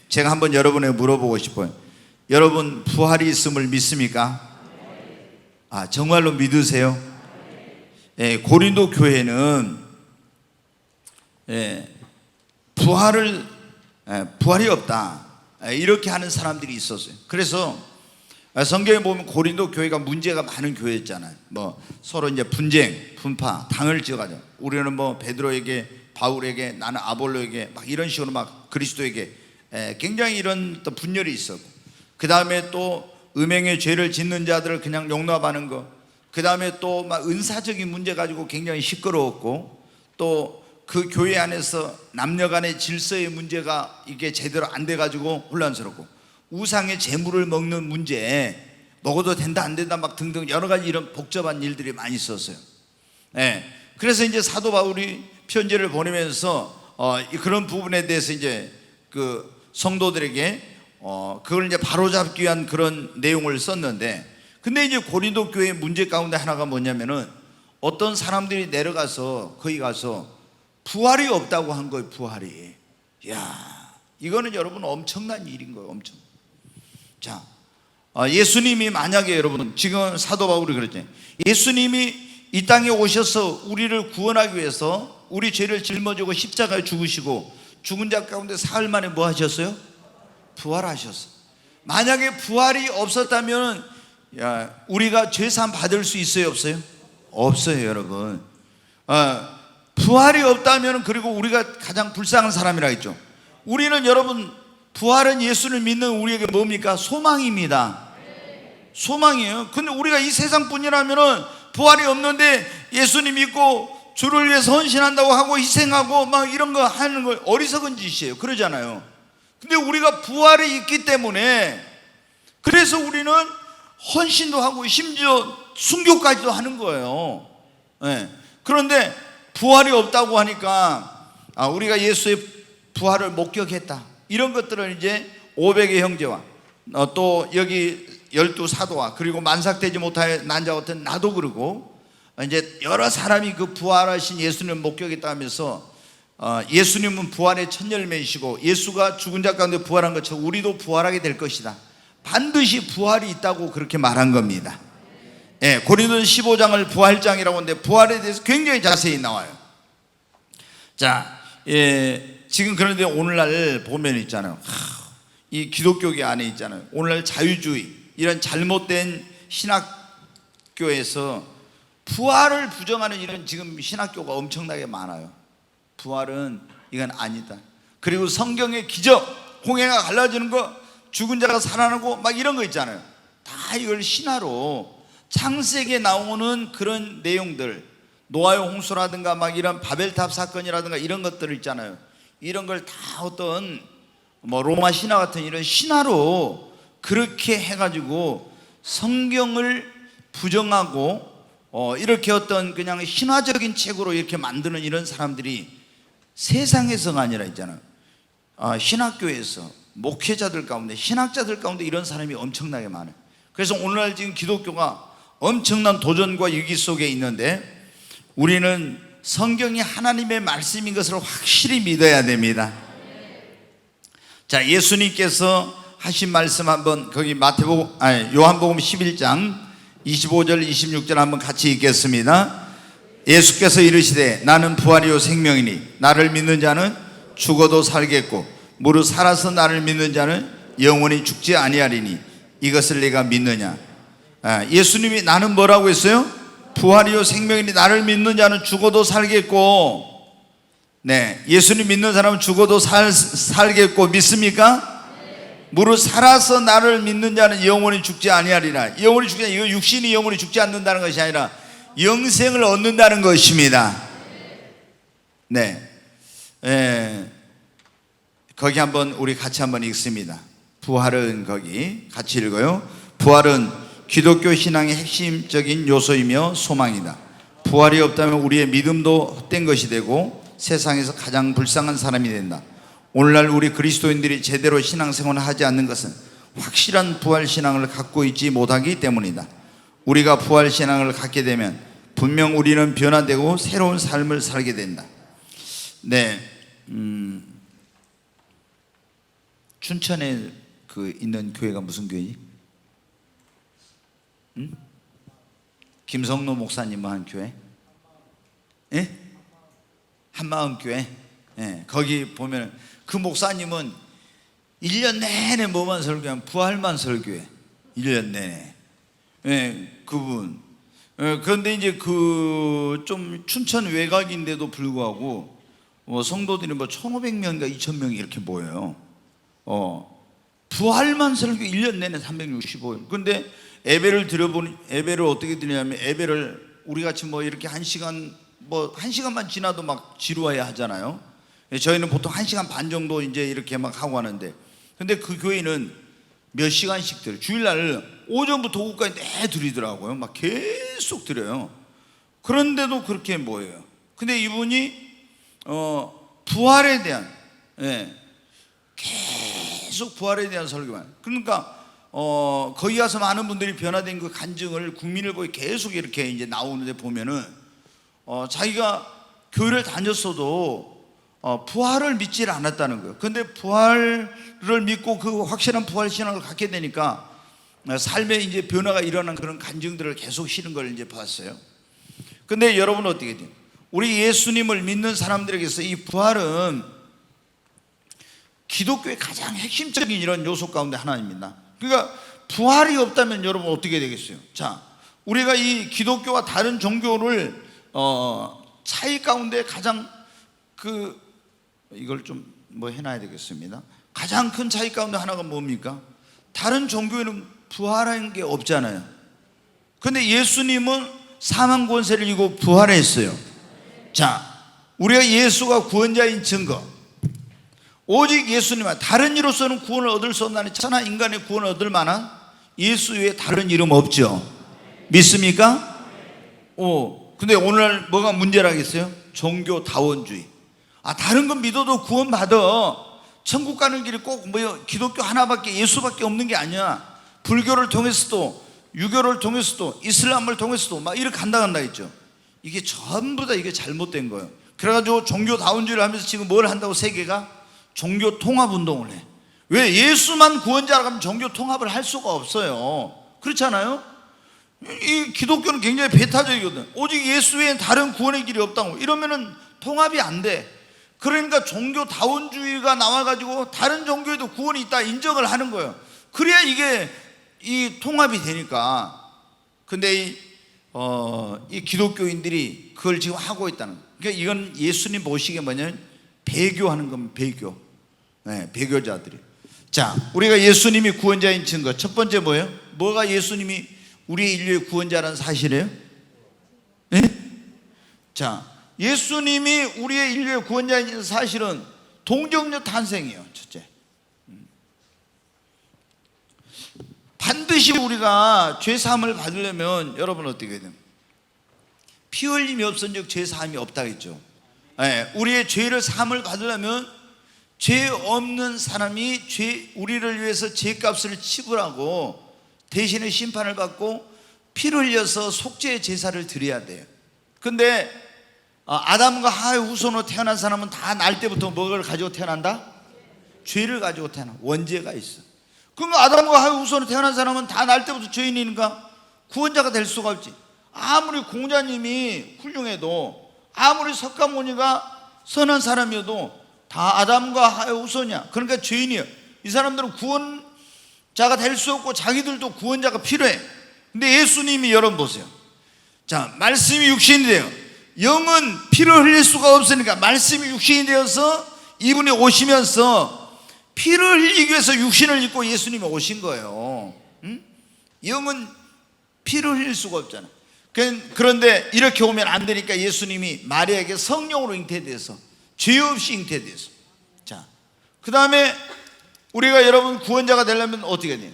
제가 한번 여러분에게 물어보고 싶어요. 여러분 부활이 있음을 믿습니까? 정말로 믿으세요? 고린도 교회는 부활이 없다 이렇게 하는 사람들이 있었어요. 그래서 성경에 보면 고린도 교회가 문제가 많은 교회였잖아요. 뭐 서로 이제 분쟁, 분파, 당을 지어가지고 우리는 뭐 베드로에게, 바울에게, 나는 아볼로에게 막 이런 식으로 막 그리스도에게 굉장히 이런 또 분열이 있었고, 그 다음에 또 음행의 죄를 짓는 자들을 그냥 용납하는 거, 그 다음에 또 막 은사적인 문제 가지고 굉장히 시끄러웠고, 또 그 교회 안에서 남녀 간의 질서의 문제가 이게 제대로 안 돼가지고 혼란스럽고, 우상의 재물을 먹는 문제, 먹어도 된다 안 된다 막 등등 여러 가지 이런 복잡한 일들이 많이 있었어요. 그래서 이제 사도 바울이 편지를 보내면서 그런 부분에 대해서 이제 그 성도들에게 그걸 이제 바로잡기 위한 그런 내용을 썼는데, 근데 이제 고린도 교회의 문제 가운데 하나가 뭐냐면은 어떤 사람들이 내려가서 거기 가서 부활이 없다고 한 거예요. 부활이. 이거는 여러분 엄청난 일인 거예요. 엄청. 자, 예수님이 만약에 여러분 지금 사도 바울이 그랬잖아요. 예수님이 이 땅에 오셔서 우리를 구원하기 위해서 우리 죄를 짊어지고 십자가에 죽으시고 죽은 자 가운데 사흘 만에 뭐 하셨어요? 부활하셨어요. 만약에 부활이 없었다면 우리가 죄사함 받을 수 있어요? 없어요? 없어요, 여러분. 부활이 없다면, 그리고 우리가 가장 불쌍한 사람이라 했죠. 우리는 여러분 부활은 예수를 믿는 우리에게 뭡니까? 소망입니다. 소망이에요. 근데 우리가 이 세상뿐이라면 부활이 없는데 예수님 믿고 주를 위해서 헌신한다고 하고 희생하고 막 이런 거 하는 거 어리석은 짓이에요. 그러잖아요. 근데 우리가 부활이 있기 때문에, 그래서 우리는 헌신도 하고 심지어 순교까지도 하는 거예요. 그런데 부활이 없다고 하니까 우리가 예수의 부활을 목격했다 이런 것들을 이제 500의 형제와 또 여기 12사도와 그리고 만삭되지 못할 난자 같은 나도 그러고 이제 여러 사람이 그 부활하신 예수님을 목격했다 하면서 예수님은 부활의 첫 열매이시고 예수가 죽은 자 가운데 부활한 것처럼 우리도 부활하게 될 것이다. 반드시 부활이 있다고 그렇게 말한 겁니다. 고린도전 15장을 부활장이라고 하는데 부활에 대해서 굉장히 자세히 나와요. 자, 지금 그런데 오늘날 보면 있잖아요. 이 기독교계 안에 있잖아요. 오늘날 자유주의 이런 잘못된 신학교에서 부활을 부정하는 이런 지금 신학교가 엄청나게 많아요. 부활은 이건 아니다. 그리고 성경의 기적, 홍해가 갈라지는 거, 죽은 자가 살아나고 막 이런 거 있잖아요. 다 이걸 신화로 창세기에 나오는 그런 내용들, 노아의 홍수라든가 막 이런 바벨탑 사건이라든가 이런 것들 있잖아요. 이런 걸 다 어떤 뭐 로마 신화 같은 이런 신화로 그렇게 해가지고 성경을 부정하고 이렇게 어떤 그냥 신화적인 책으로 이렇게 만드는 이런 사람들이 세상에서가 아니라 있잖아요. 신학교에서 목회자들 가운데, 신학자들 가운데 이런 사람이 엄청나게 많아요. 그래서 오늘날 지금 기독교가 엄청난 도전과 위기 속에 있는데 우리는 성경이 하나님의 말씀인 것을 확실히 믿어야 됩니다. 자, 예수님께서 하신 말씀 한번 거기 요한복음 11장 25절 26절 한번 같이 읽겠습니다. 예수께서 이르시되 나는 부활이요 생명이니 나를 믿는 자는 죽어도 살겠고 무릇 살아서 나를 믿는 자는 영원히 죽지 아니하리니 이것을 내가 믿느냐. 예수님이 나는 뭐라고 했어요? 부활이요 생명이니 나를 믿는 자는 죽어도 살겠고, 예수님 믿는 사람은 죽어도 살겠고 믿습니까? 무릇 살아서 나를 믿는 자는 영원히 죽지 아니하리라. 영원히 죽지, 이거 육신이 영원히 죽지 않는다는 것이 아니라 영생을 얻는다는 것입니다. 거기 한번 우리 같이 한번 읽습니다. 부활은 거기 같이 읽어요. 부활은 기독교 신앙의 핵심적인 요소이며 소망이다. 부활이 없다면 우리의 믿음도 헛된 것이 되고 세상에서 가장 불쌍한 사람이 된다. 오늘날 우리 그리스도인들이 제대로 신앙생활을 하지 않는 것은 확실한 부활신앙을 갖고 있지 못하기 때문이다. 우리가 부활신앙을 갖게 되면 분명 우리는 변화되고 새로운 삶을 살게 된다. 춘천에 그 있는 교회가 무슨 교회니? 응? 김성로 목사님 한 교회? 예? 한마음교회. 예, 거기 보면 그 목사님은 1년 내내 뭐만 설교하면 부활만 설교해. 1년 내내. 예, 그분. 예, 그런데 이제 그 좀 춘천 외곽인데도 불구하고 성도들이 뭐 1,500명인가 2,000명이 이렇게 모여요. 부활만 설교 1년 내내 365일. 근데 예배를 드려보니, 예배를 어떻게 드리냐면, 예배를 우리 같이 뭐 이렇게 1시간, 뭐 1시간만 지나도 막 지루해야 하잖아요. 저희는 보통 1시간 반 정도 이제 이렇게 막 하고 하는데, 근데 그 교회는 몇 시간씩 드려요. 주일날 오전부터 오후까지 내 드리더라고요. 막 계속 드려요. 그런데도 그렇게 모여요. 근데 이분이 부활에 대한, 예, 계속 부활에 대한 설교만. 그러니까 거기 가서 많은 분들이 변화된 그 간증을 국민일보에 계속 이렇게 이제 나오는데 보면은 자기가 교회를 다녔어도 부활을 믿질 않았다는 거예요. 근데 부활을 믿고 그 확실한 부활 신앙을 갖게 되니까 삶에 이제 변화가 일어난 그런 간증들을 계속 실은 걸 이제 봤어요. 근데 여러분은 어떻게 돼요? 우리 예수님을 믿는 사람들에게서 이 부활은 기독교의 가장 핵심적인 이런 요소 가운데 하나입니다. 그러니까 부활이 없다면 여러분 어떻게 되겠어요? 자, 우리가 이 기독교와 다른 종교를 차이 가운데 가장 이걸 좀 뭐 해놔야 되겠습니다. 가장 큰 차이 가운데 하나가 뭡니까? 다른 종교에는 부활한 게 없잖아요. 근데 예수님은 사망 권세를 이기고 부활했어요. 자, 우리가 예수가 구원자인 증거, 오직 예수님만, 다른 이로서는 구원을 얻을 수 없나니 천하 인간의 구원을 얻을 만한 예수 외에 다른 이름 없죠. 믿습니까? 근데 오늘 뭐가 문제라겠어요? 종교다원주의. 다른 건 믿어도 구원받아. 천국 가는 길이 꼭 뭐 기독교 하나밖에, 예수밖에 없는 게 아니야. 불교를 통해서도, 유교를 통해서도, 이슬람을 통해서도 막 이렇게 간다 했죠. 이게 전부 다 이게 잘못된 거예요. 그래가지고 종교다원주의를 하면서 지금 뭘 한다고? 세계가 종교 통합 운동을 해. 왜? 예수만 구원자라고 하면 종교 통합을 할 수가 없어요. 그렇잖아요? 이 기독교는 굉장히 배타적이거든. 오직 예수 외엔 다른 구원의 길이 없다고. 이러면은 통합이 안 돼. 그러니까 종교다원주의가 나와가지고 다른 종교에도 구원이 있다 인정을 하는 거예요. 그래야 이게 이 통합이 되니까. 근데 이 기독교인들이 그걸 지금 하고 있다는 거예요. 그러니까 이건 예수님 보시기에 뭐냐면 배교하는 겁니다. 배교. 네, 배교자들이. 자, 우리가 예수님이 구원자인 증거 첫 번째 뭐예요? 뭐가 예수님이 우리 인류의 구원자라는 사실이에요? 네? 자, 예수님이 우리의 인류의 구원자인 사실은 동정녀 탄생이에요. 첫째, 반드시 우리가 죄사함을 받으려면 여러분 어떻게 해야 돼요? 피 흘림이 없은즉 죄사함이 없다 했죠. 네, 우리의 죄를 사함을 받으려면 죄 없는 사람이 우리를 위해서 죄값을 지불하고 대신에 심판을 받고 피를 흘려서 속죄의 제사를 드려야 돼요. 근데 아담과 하와의 후손으로 태어난 사람은 다 날 때부터 뭘 가지고 태어난다? 죄를 가지고 태어나. 원죄가 있어. 그러니까 아담과 하와의 후손으로 태어난 사람은 다 날 때부터 죄인이니까 구원자가 될 수가 없지. 아무리 공자님이 훌륭해도, 아무리 석가모니가 선한 사람이어도 다 아담과 하와의 후손이야. 그러니까 죄인이야. 이 사람들은 구원자가 될 수 없고 자기들도 구원자가 필요해. 근데 예수님이 여러분 보세요. 자, 말씀이 육신이 돼요. 영은 피를 흘릴 수가 없으니까 말씀이 육신이 되어서 이분이 오시면서 피를 흘리기 위해서 육신을 입고 예수님이 오신 거예요. 응? 영은 피를 흘릴 수가 없잖아. 그런데 이렇게 오면 안 되니까 예수님이 마리아에게 성령으로 잉태돼서 죄 없이 잉태돼서. 자, 그 다음에 우리가 여러분 구원자가 되려면 어떻게 돼요?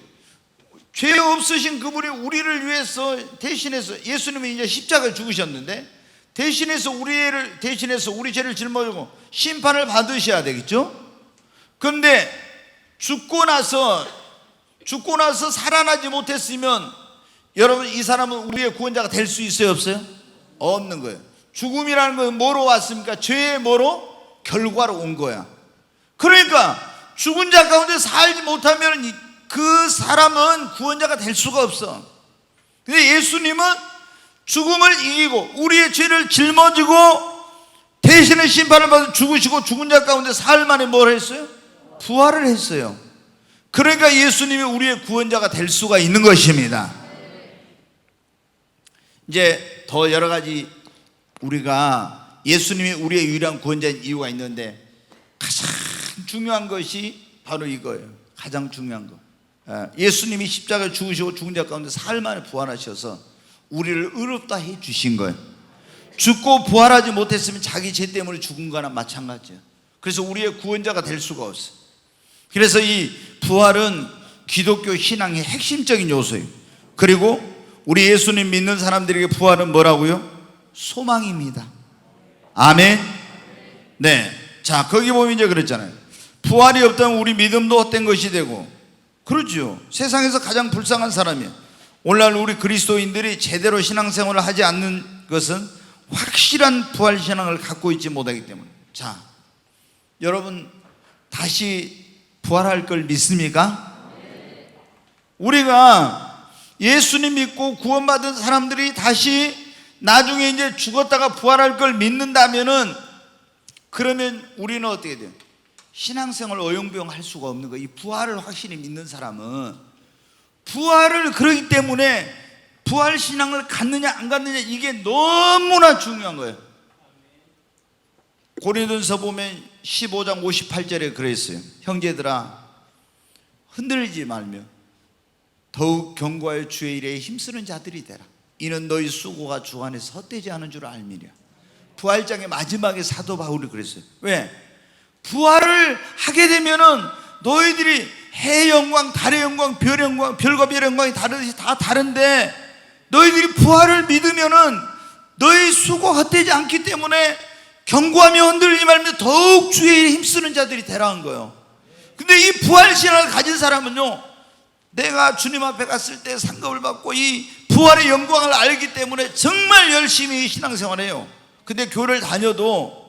죄 없으신 그분이 우리를 위해서 대신해서, 예수님이 이제 십자가를 죽으셨는데 대신해서 우리 죄를 짊어지고 심판을 받으셔야 되겠죠? 그런데 죽고 나서 살아나지 못했으면 여러분 이 사람은 우리의 구원자가 될 수 있어요, 없어요? 없는 거예요. 죽음이라는 건 뭐로 왔습니까? 죄의 뭐로? 결과로 온 거야. 그러니까 죽은 자 가운데 살지 못하면 그 사람은 구원자가 될 수가 없어. 근데 예수님은 죽음을 이기고 우리의 죄를 짊어지고 대신의 심판을 받아 죽으시고 죽은 자 가운데 사흘 만에 뭘 했어요? 부활을 했어요. 그러니까 예수님이 우리의 구원자가 될 수가 있는 것입니다. 이제 더 여러 가지 우리가 예수님이 우리의 유일한 구원자인 이유가 있는데 가장 중요한 것이 바로 이거예요. 가장 중요한 거. 예수님이 십자가에 죽으시고 죽은 자 가운데 사흘 만에 부활하셔서 우리를 의롭다 해 주신 거예요. 죽고 부활하지 못했으면 자기 죄 때문에 죽은 거나 마찬가지예요. 그래서 우리의 구원자가 될 수가 없어요. 그래서 이 부활은 기독교 신앙의 핵심적인 요소예요. 그리고 우리 예수님 믿는 사람들에게 부활은 뭐라고요? 소망입니다. 아멘. 네. 자, 거기 보면 이제 그랬잖아요. 부활이 없다면 우리 믿음도 헛된 것이 되고, 그렇죠. 세상에서 가장 불쌍한 사람이에요. 오늘날 우리 그리스도인들이 제대로 신앙생활을 하지 않는 것은 확실한 부활 신앙을 갖고 있지 못하기 때문에. 자, 여러분 다시 부활할 걸 믿습니까? 우리가 예수님 믿고 구원받은 사람들이 다시 나중에 이제 죽었다가 부활할 걸 믿는다면은, 그러면 우리는 어떻게 돼요? 신앙생활 어용병 할 수가 없는 거예요. 이 부활을 확실히 믿는 사람은 부활을, 그러기 때문에 부활 신앙을 갖느냐 안 갖느냐 이게 너무나 중요한 거예요. 고린도전서 보면 15장 58절에 그랬어요. 형제들아, 흔들리지 말며 더욱 견고하여 주의 일에 힘쓰는 자들이 되라. 이는 너희 수고가 주 안에서 헛되지 않은 줄 알미랴. 부활장의 마지막에 사도 바울이 그랬어요. 왜? 부활을 하게 되면은 너희들이 해의 영광, 달의 영광, 별의 영광, 별과 별의 영광이 다르듯이 다 다른데, 너희들이 부활을 믿으면은 너희 수고가 헛되지 않기 때문에 견고하며 흔들리지 말며 더욱 주의 일에 힘쓰는 자들이 되라는 거예요. 근데 이 부활 신앙을 가진 사람은요, 내가 주님 앞에 갔을 때 상급을 받고 이 부활의 영광을 알기 때문에 정말 열심히 신앙생활해요. 근데 교회를 다녀도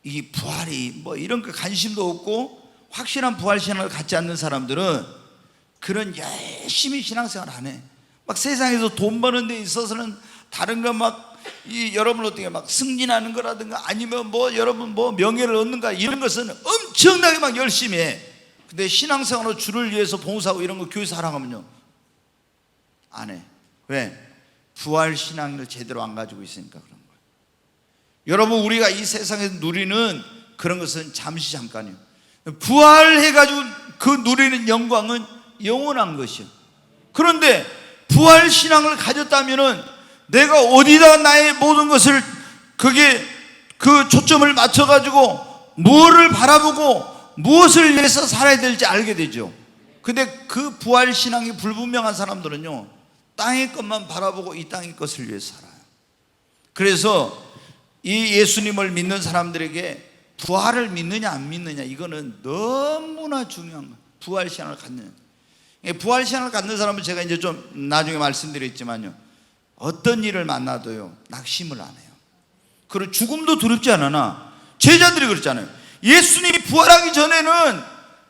이 부활이 뭐 이런 거 관심도 없고 확실한 부활 신앙을 갖지 않는 사람들은 그런 열심히 신앙생활 안 해. 막 세상에서 돈 버는 데 있어서는 다른 거 막 여러분 어떻게 막 승진하는 거라든가 아니면 뭐 여러분 뭐 명예를 얻는가 이런 것은 엄청나게 막 열심히 해. 근데 신앙생활로 주를 위해서 봉사하고 이런 거 교회에서 하라고 하면요, 안 해. 왜? 부활 신앙을 제대로 안 가지고 있으니까 그런 거예요. 여러분, 우리가 이 세상에서 누리는 그런 것은 잠시 잠깐이에요. 부활해가지고 그 누리는 영광은 영원한 것이에요. 그런데 부활 신앙을 가졌다면은 내가 어디다 나의 모든 것을 그게 그 초점을 맞춰가지고 무엇을 바라보고 무엇을 위해서 살아야 될지 알게 되죠. 근데 그 부활 신앙이 불분명한 사람들은요, 땅의 것만 바라보고 이 땅의 것을 위해서 살아요. 그래서 이 예수님을 믿는 사람들에게 부활을 믿느냐 안 믿느냐 이거는 너무나 중요한 거예요. 부활 신앙을 갖느냐. 부활 신앙을 갖는 사람은 제가 이제 좀 나중에 말씀드렸지만요, 어떤 일을 만나도요 낙심을 안 해요. 그리고 죽음도 두렵지 않으나, 제자들이 그랬잖아요. 예수님이 부활하기 전에는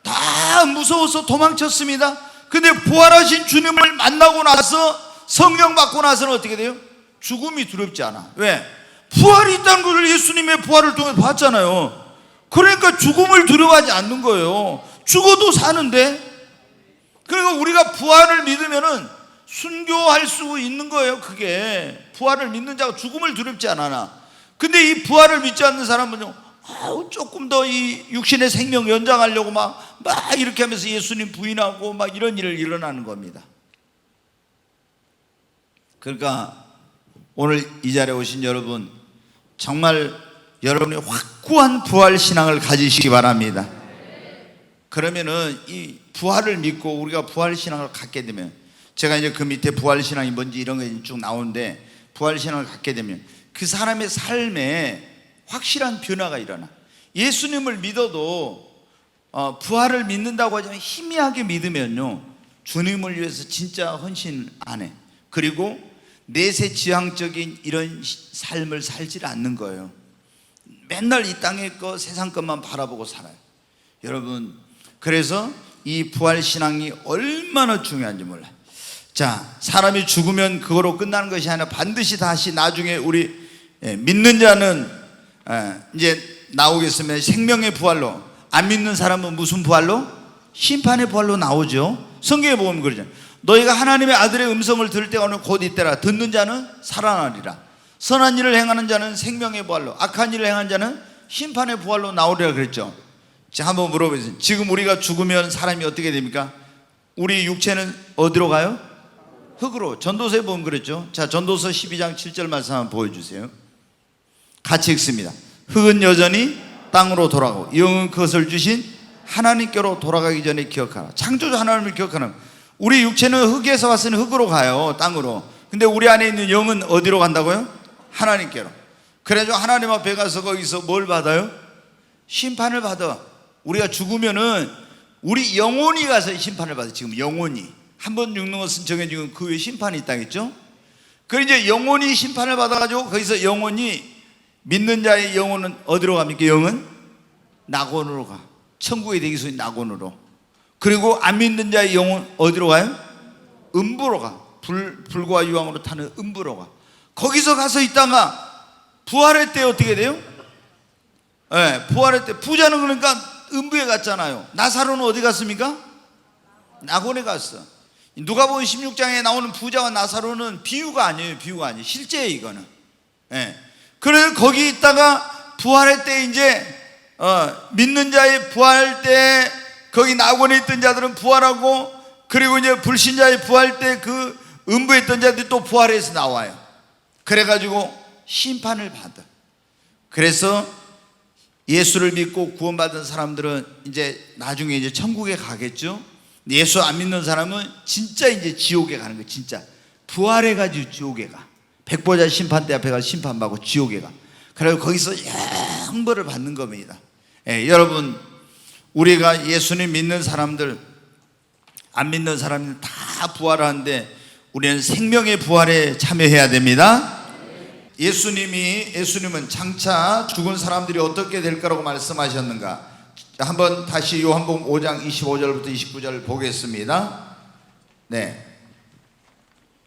다 무서워서 도망쳤습니다. 근데 부활하신 주님을 만나고 나서, 성령 받고 나서는 어떻게 돼요? 죽음이 두렵지 않아. 왜? 부활이 있다는 것을 예수님의 부활을 통해 봤잖아요. 그러니까 죽음을 두려워하지 않는 거예요. 죽어도 사는데. 그러니까 우리가 부활을 믿으면은 순교할 수 있는 거예요. 그게 부활을 믿는 자가 죽음을 두렵지 않아. 근데 이 부활을 믿지 않는 사람은요, 조금 더 이 육신의 생명 연장하려고 막 이렇게 하면서 예수님 부인하고 막 이런 일을 일어나는 겁니다. 그러니까 오늘 이 자리에 오신 여러분, 정말 여러분의 확고한 부활 신앙을 가지시기 바랍니다. 그러면은 이 부활을 믿고 우리가 부활 신앙을 갖게 되면, 제가 이제 그 밑에 부활 신앙이 뭔지 이런 게 쭉 나오는데, 부활 신앙을 갖게 되면 그 사람의 삶에 확실한 변화가 일어나. 예수님을 믿어도 부활을 믿는다고 하지만 희미하게 믿으면요, 주님을 위해서 진짜 헌신 안 해. 그리고 내세 지향적인 이런 삶을 살지 않는 거예요. 맨날 이 땅의 것, 세상 것만 바라보고 살아요. 여러분, 그래서 이 부활 신앙이 얼마나 중요한지 몰라요. 자, 사람이 죽으면 그거로 끝나는 것이 아니라 반드시 다시 나중에 우리 믿는 자는 이제 나오겠으면 생명의 부활로, 안 믿는 사람은 무슨 부활로? 심판의 부활로 나오죠. 성경에 보면 그러죠. 너희가 하나님의 아들의 음성을 들을 때가 오늘 곧 이때라. 듣는 자는 살아나리라. 선한 일을 행하는 자는 생명의 부활로, 악한 일을 행하는 자는 심판의 부활로 나오리라 그랬죠. 자, 한번 물어보세요. 지금 우리가 죽으면 사람이 어떻게 됩니까? 우리 육체는 어디로 가요? 흙으로. 전도서에 보면 그랬죠. 자, 전도서 12장 7절 말씀 한번 보여주세요. 같이 읽습니다. 흙은 여전히 땅으로 돌아가고 영은 그것을 주신 하나님께로 돌아가기 전에 기억하라. 창조주 하나님을 기억하는. 우리 육체는 흙에서 왔으니 흙으로 가요, 땅으로. 근데 우리 안에 있는 영은 어디로 간다고요? 하나님께로. 그래서 하나님 앞에 가서 거기서 뭘 받아요? 심판을 받아. 우리가 죽으면은 우리 영혼이 가서 심판을 받아. 지금 영혼이 한 번 죽는 것은 정해지고 그 후에 심판이 있다겠죠. 그 이제 영혼이 심판을 받아가지고 거기서 영혼이, 믿는 자의 영혼은 어디로 갑니까? 영은 낙원으로 가. 천국에 되기 전에 낙원으로. 그리고 안 믿는 자의 영혼 어디로 가요? 음부로 가. 불과 유황으로 타는 음부로 가. 거기서 가서 있다가 부활할 때 어떻게 돼요? 부활할 때 부자는 그러니까 음부에 갔잖아요. 나사로는 어디 갔습니까? 낙원에 갔어. 누가복음 16장에 나오는 부자와 나사로는 비유가 아니에요. 비유가 아니에요. 실제예요, 이거는. 그래서 거기 있다가 부활할 때 이제 믿는 자의 부활할 때 거기 낙원에 있던 자들은 부활하고, 그리고 이제 불신자의 부활할 때 그 음부에 있던 자들이 또 부활해서 나와요. 그래가지고 심판을 받아. 그래서 예수를 믿고 구원받은 사람들은 이제 나중에 이제 천국에 가겠죠. 예수 안 믿는 사람은 진짜 이제 지옥에 가는 거예요. 진짜 부활해가지고 지옥에 가. 백보자 심판대 앞에 가서 심판받고 지옥에 가. 그래서 거기서 형벌을 받는 겁니다. 여러분, 우리가 예수님 믿는 사람들, 안 믿는 사람들 다 부활하는데 우리는 생명의 부활에 참여해야 됩니다. 예수님은 장차 죽은 사람들이 어떻게 될 거라고 말씀하셨는가? 한번 다시 요한복음 5장 25절부터 29절 보겠습니다. 네,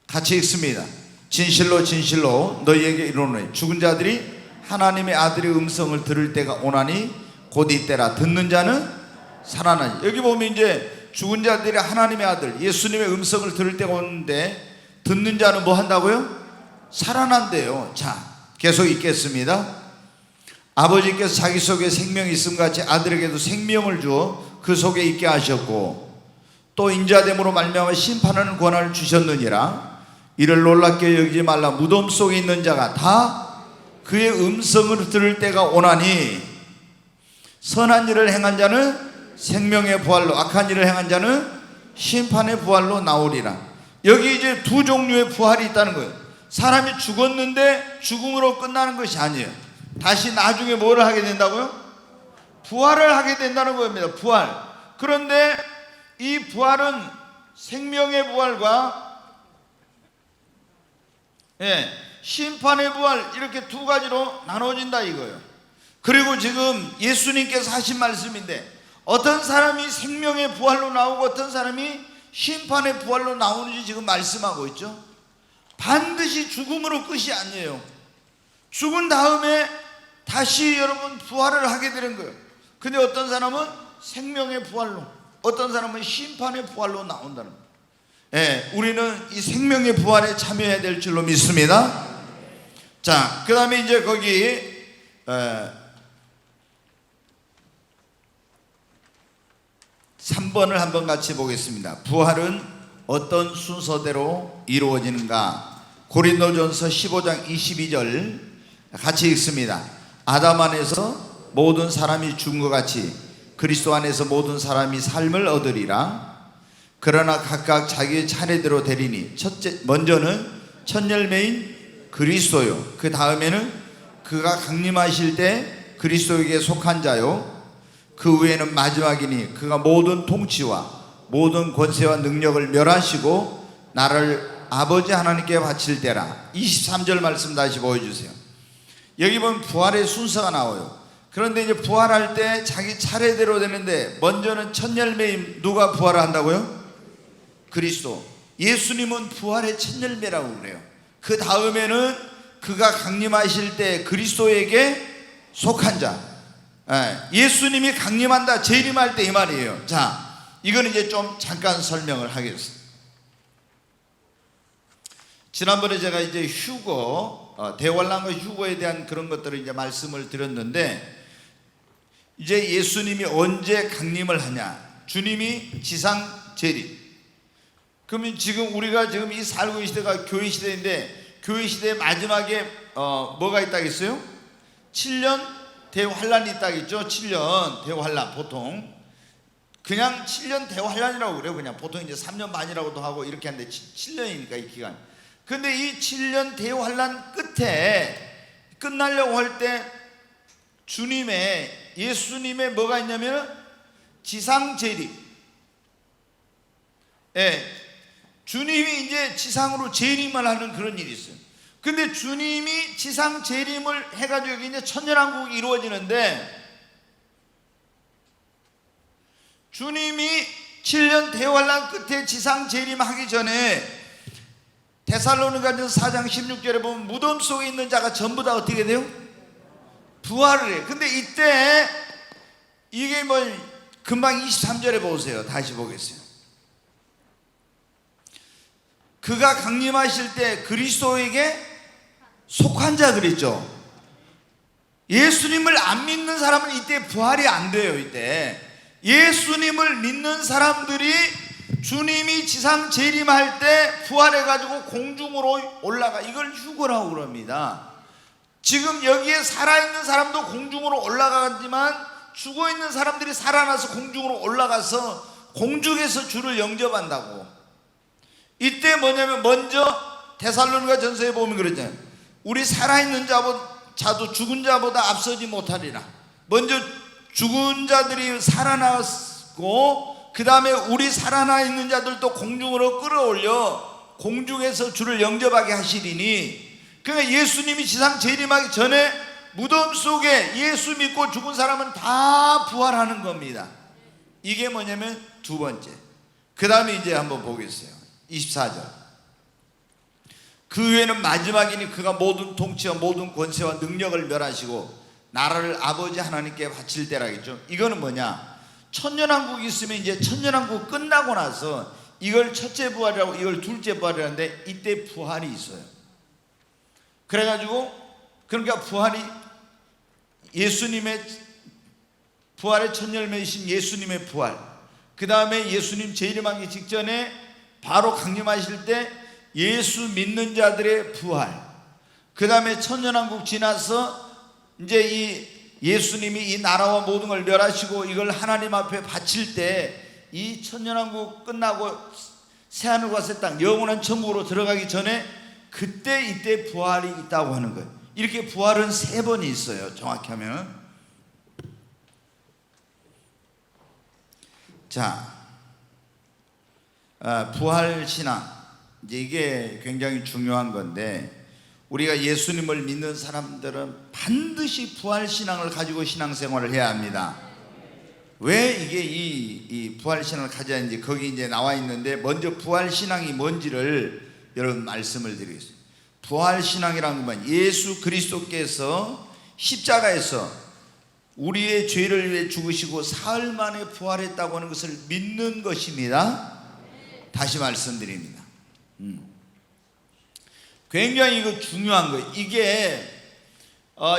같이 읽습니다. 진실로 진실로 너희에게 이르노니 죽은 자들이 하나님의 아들의 음성을 들을 때가 오나니 곧 이때라. 듣는 자는 살아나니. 여기 보면 이제 죽은 자들이 하나님의 아들 예수님의 음성을 들을 때가 오는데 듣는 자는 뭐 한다고요? 살아난대요. 자, 계속 읽겠습니다. 아버지께서 자기 속에 생명이 있음 같이 아들에게도 생명을 주어 그 속에 있게 하셨고 또 인자됨으로 말미암아 심판하는 권한을 주셨느니라. 이를 놀랍게 여기지 말라. 무덤 속에 있는 자가 다 그의 음성을 들을 때가 오나니 선한 일을 행한 자는 생명의 부활로, 악한 일을 행한 자는 심판의 부활로 나오리라. 여기 이제 두 종류의 부활이 있다는 거예요. 사람이 죽었는데 죽음으로 끝나는 것이 아니에요. 다시 나중에 뭐를 하게 된다고요? 부활을 하게 된다는 겁니다. 부활. 그런데 이 부활은 생명의 부활과 심판의 부활, 이렇게 두 가지로 나눠진다 이거예요. 그리고 지금 예수님께서 하신 말씀인데 어떤 사람이 생명의 부활로 나오고 어떤 사람이 심판의 부활로 나오는지 지금 말씀하고 있죠. 반드시 죽음으로 끝이 아니에요. 죽은 다음에 다시 여러분 부활을 하게 되는 거예요. 근데 어떤 사람은 생명의 부활로, 어떤 사람은 심판의 부활로 나온다는 거예요. 우리는 이 생명의 부활에 참여해야 될 줄로 믿습니다. 자, 그 다음에 이제 거기 3번을 한번 같이 보겠습니다. 부활은 어떤 순서대로 이루어지는가? 고린도전서 15장 22절 같이 읽습니다. 아담 안에서 모든 사람이 죽은 것 같이 그리스도 안에서 모든 사람이 삶을 얻으리라. 그러나 각각 자기의 차례대로 되리니 먼저는 첫 열매인 그리스도요, 그 다음에는 그가 강림하실 때 그리스도에게 속한 자요, 그 후에는 마지막이니 그가 모든 통치와 모든 권세와 능력을 멸하시고 나를 아버지 하나님께 바칠 때라. 23절 말씀 다시 보여주세요. 여기 보면 부활의 순서가 나와요. 그런데 이제 부활할 때 자기 차례대로 되는데 먼저는 첫 열매임 누가 부활을 한다고요? 그리스도. 예수님은 부활의 첫 열매라고 그래요. 그 다음에는 그가 강림하실 때 그리스도에게 속한 자, 예수님이 강림한다, 재림할 때 이 말이에요. 자, 이건 이제 좀 잠깐 설명을 하겠습니다. 지난번에 제가 이제 휴거, 대환란과 휴거에 대한 그런 것들을 이제 말씀을 드렸는데, 이제 예수님이 언제 강림을 하냐? 주님이 지상 재림. 그러면 지금 우리가 지금 이 살고 있는 시대가 교회 시대인데, 교회 시대의 마지막에 뭐가 있다겠어요? 7년 대환란이 있다겠죠? 7년 대환란. 보통 그냥 7년 대환란이라고 그래요. 그냥 보통 이제 3년 반이라고도 하고 이렇게 하는데 7년이니까 이 기간. 근데 이 7년 대환란 끝에 끝나려고 할 때 주님의, 예수님의 뭐가 있냐면 지상 재림. 주님이 이제 지상으로 재림을 하는 그런 일이 있어요. 근데 주님이 지상 재림을 해가지고 이제 천년왕국이 이루어지는데, 주님이 7년 대환란 끝에 지상 재림하기 전에 데살로니가전서 4장 16절에 보면 무덤 속에 있는 자가 전부 다 어떻게 돼요? 부활을 해요. 근데 이때 이게 뭐 금방 23절에 보세요. 다시 보겠어요. 그가 강림하실 때 그리스도에게 속한 자 그랬죠. 예수님을 안 믿는 사람은 이때 부활이 안 돼요. 이때 예수님을 믿는 사람들이 주님이 지상 재림할 때 부활해가지고 공중으로 올라가, 이걸 휴거라고 그럽니다. 지금 여기에 살아있는 사람도 공중으로 올라가지만 죽어있는 사람들이 살아나서 공중으로 올라가서 공중에서 주를 영접한다고. 이때 뭐냐면 먼저 데살로니가 전서에 보면 그러잖아요. 우리 살아있는 자도 죽은 자보다 앞서지 못하리라. 먼저 죽은 자들이 살아났고 그 다음에 우리 살아나 있는 자들도 공중으로 끌어올려 공중에서 주를 영접하게 하시리니, 그러니까 예수님이 지상 재림하기 전에 무덤 속에 예수 믿고 죽은 사람은 다 부활하는 겁니다. 이게 뭐냐면 두 번째. 그 다음에 이제 한번 보겠어요. 24절. 그 후에는 마지막이니 그가 모든 통치와 모든 권세와 능력을 멸하시고 나라를 아버지 하나님께 바칠 때라겠죠. 이거는 뭐냐? 천년왕국이 있으면 이제 천년왕국 끝나고 나서 이걸 첫째 부활이라고, 이걸 둘째 부활이라는데 이때 부활이 있어요. 그래가지고 그러니까 부활이, 예수님의 부활의 첫 열매이신 예수님의 부활, 그 다음에 예수님 재림하기 직전에 바로 강림하실 때 예수 믿는 자들의 부활, 그 다음에 천년왕국 지나서 이제 이 예수님이 이 나라와 모든 걸 멸하시고 이걸 하나님 앞에 바칠 때 이 천년왕국 끝나고 새하늘과 새 땅 영원한 천국으로 들어가기 전에 그때 이때 부활이 있다고 하는 거예요. 이렇게 부활은 3번이 있어요. 정확히 하면. 자, 부활 신앙, 이제 이게 굉장히 중요한 건데, 우리가 예수님을 믿는 사람들은 반드시 부활 신앙을 가지고 신앙생활을 해야 합니다. 왜 이게 이 부활 신앙을 가져야 하는지 거기 이제 나와 있는데, 먼저 부활 신앙이 뭔지를 여러분 말씀을 드리겠습니다. 부활 신앙이라는 건 예수 그리스도께서 십자가에서 우리의 죄를 위해 죽으시고 사흘 만에 부활했다고 하는 것을 믿는 것입니다. 다시 말씀드립니다. 굉장히 이거 중요한 거예요. 이게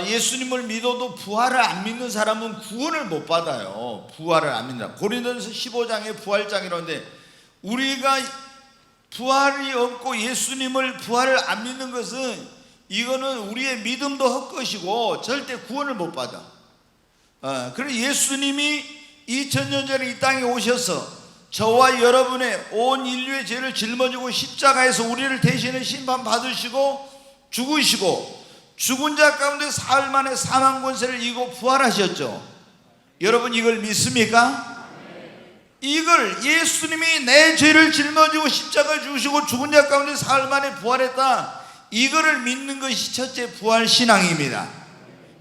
예수님을 믿어도 부활을 안 믿는 사람은 구원을 못 받아요. 부활을 안 믿는다. 고린도전서 15장에 부활장이라는데, 우리가 부활이 없고 예수님을 부활을 안 믿는 것은 이거는 우리의 믿음도 헛것이고 절대 구원을 못 받아. 그래서 예수님이 2000년 전에 이 땅에 오셔서 저와 여러분의 온 인류의 죄를 짊어지고 십자가에서 우리를 대신해 심판 받으시고 죽으시고 죽은 자 가운데 사흘 만에 사망 권세를 이기고 부활하셨죠. 여러분 이걸 믿습니까? 이걸 예수님이 내 죄를 짊어지고 십자가에 죽으시고 죽은 자 가운데 사흘 만에 부활했다, 이거를 믿는 것이 첫째 부활 신앙입니다.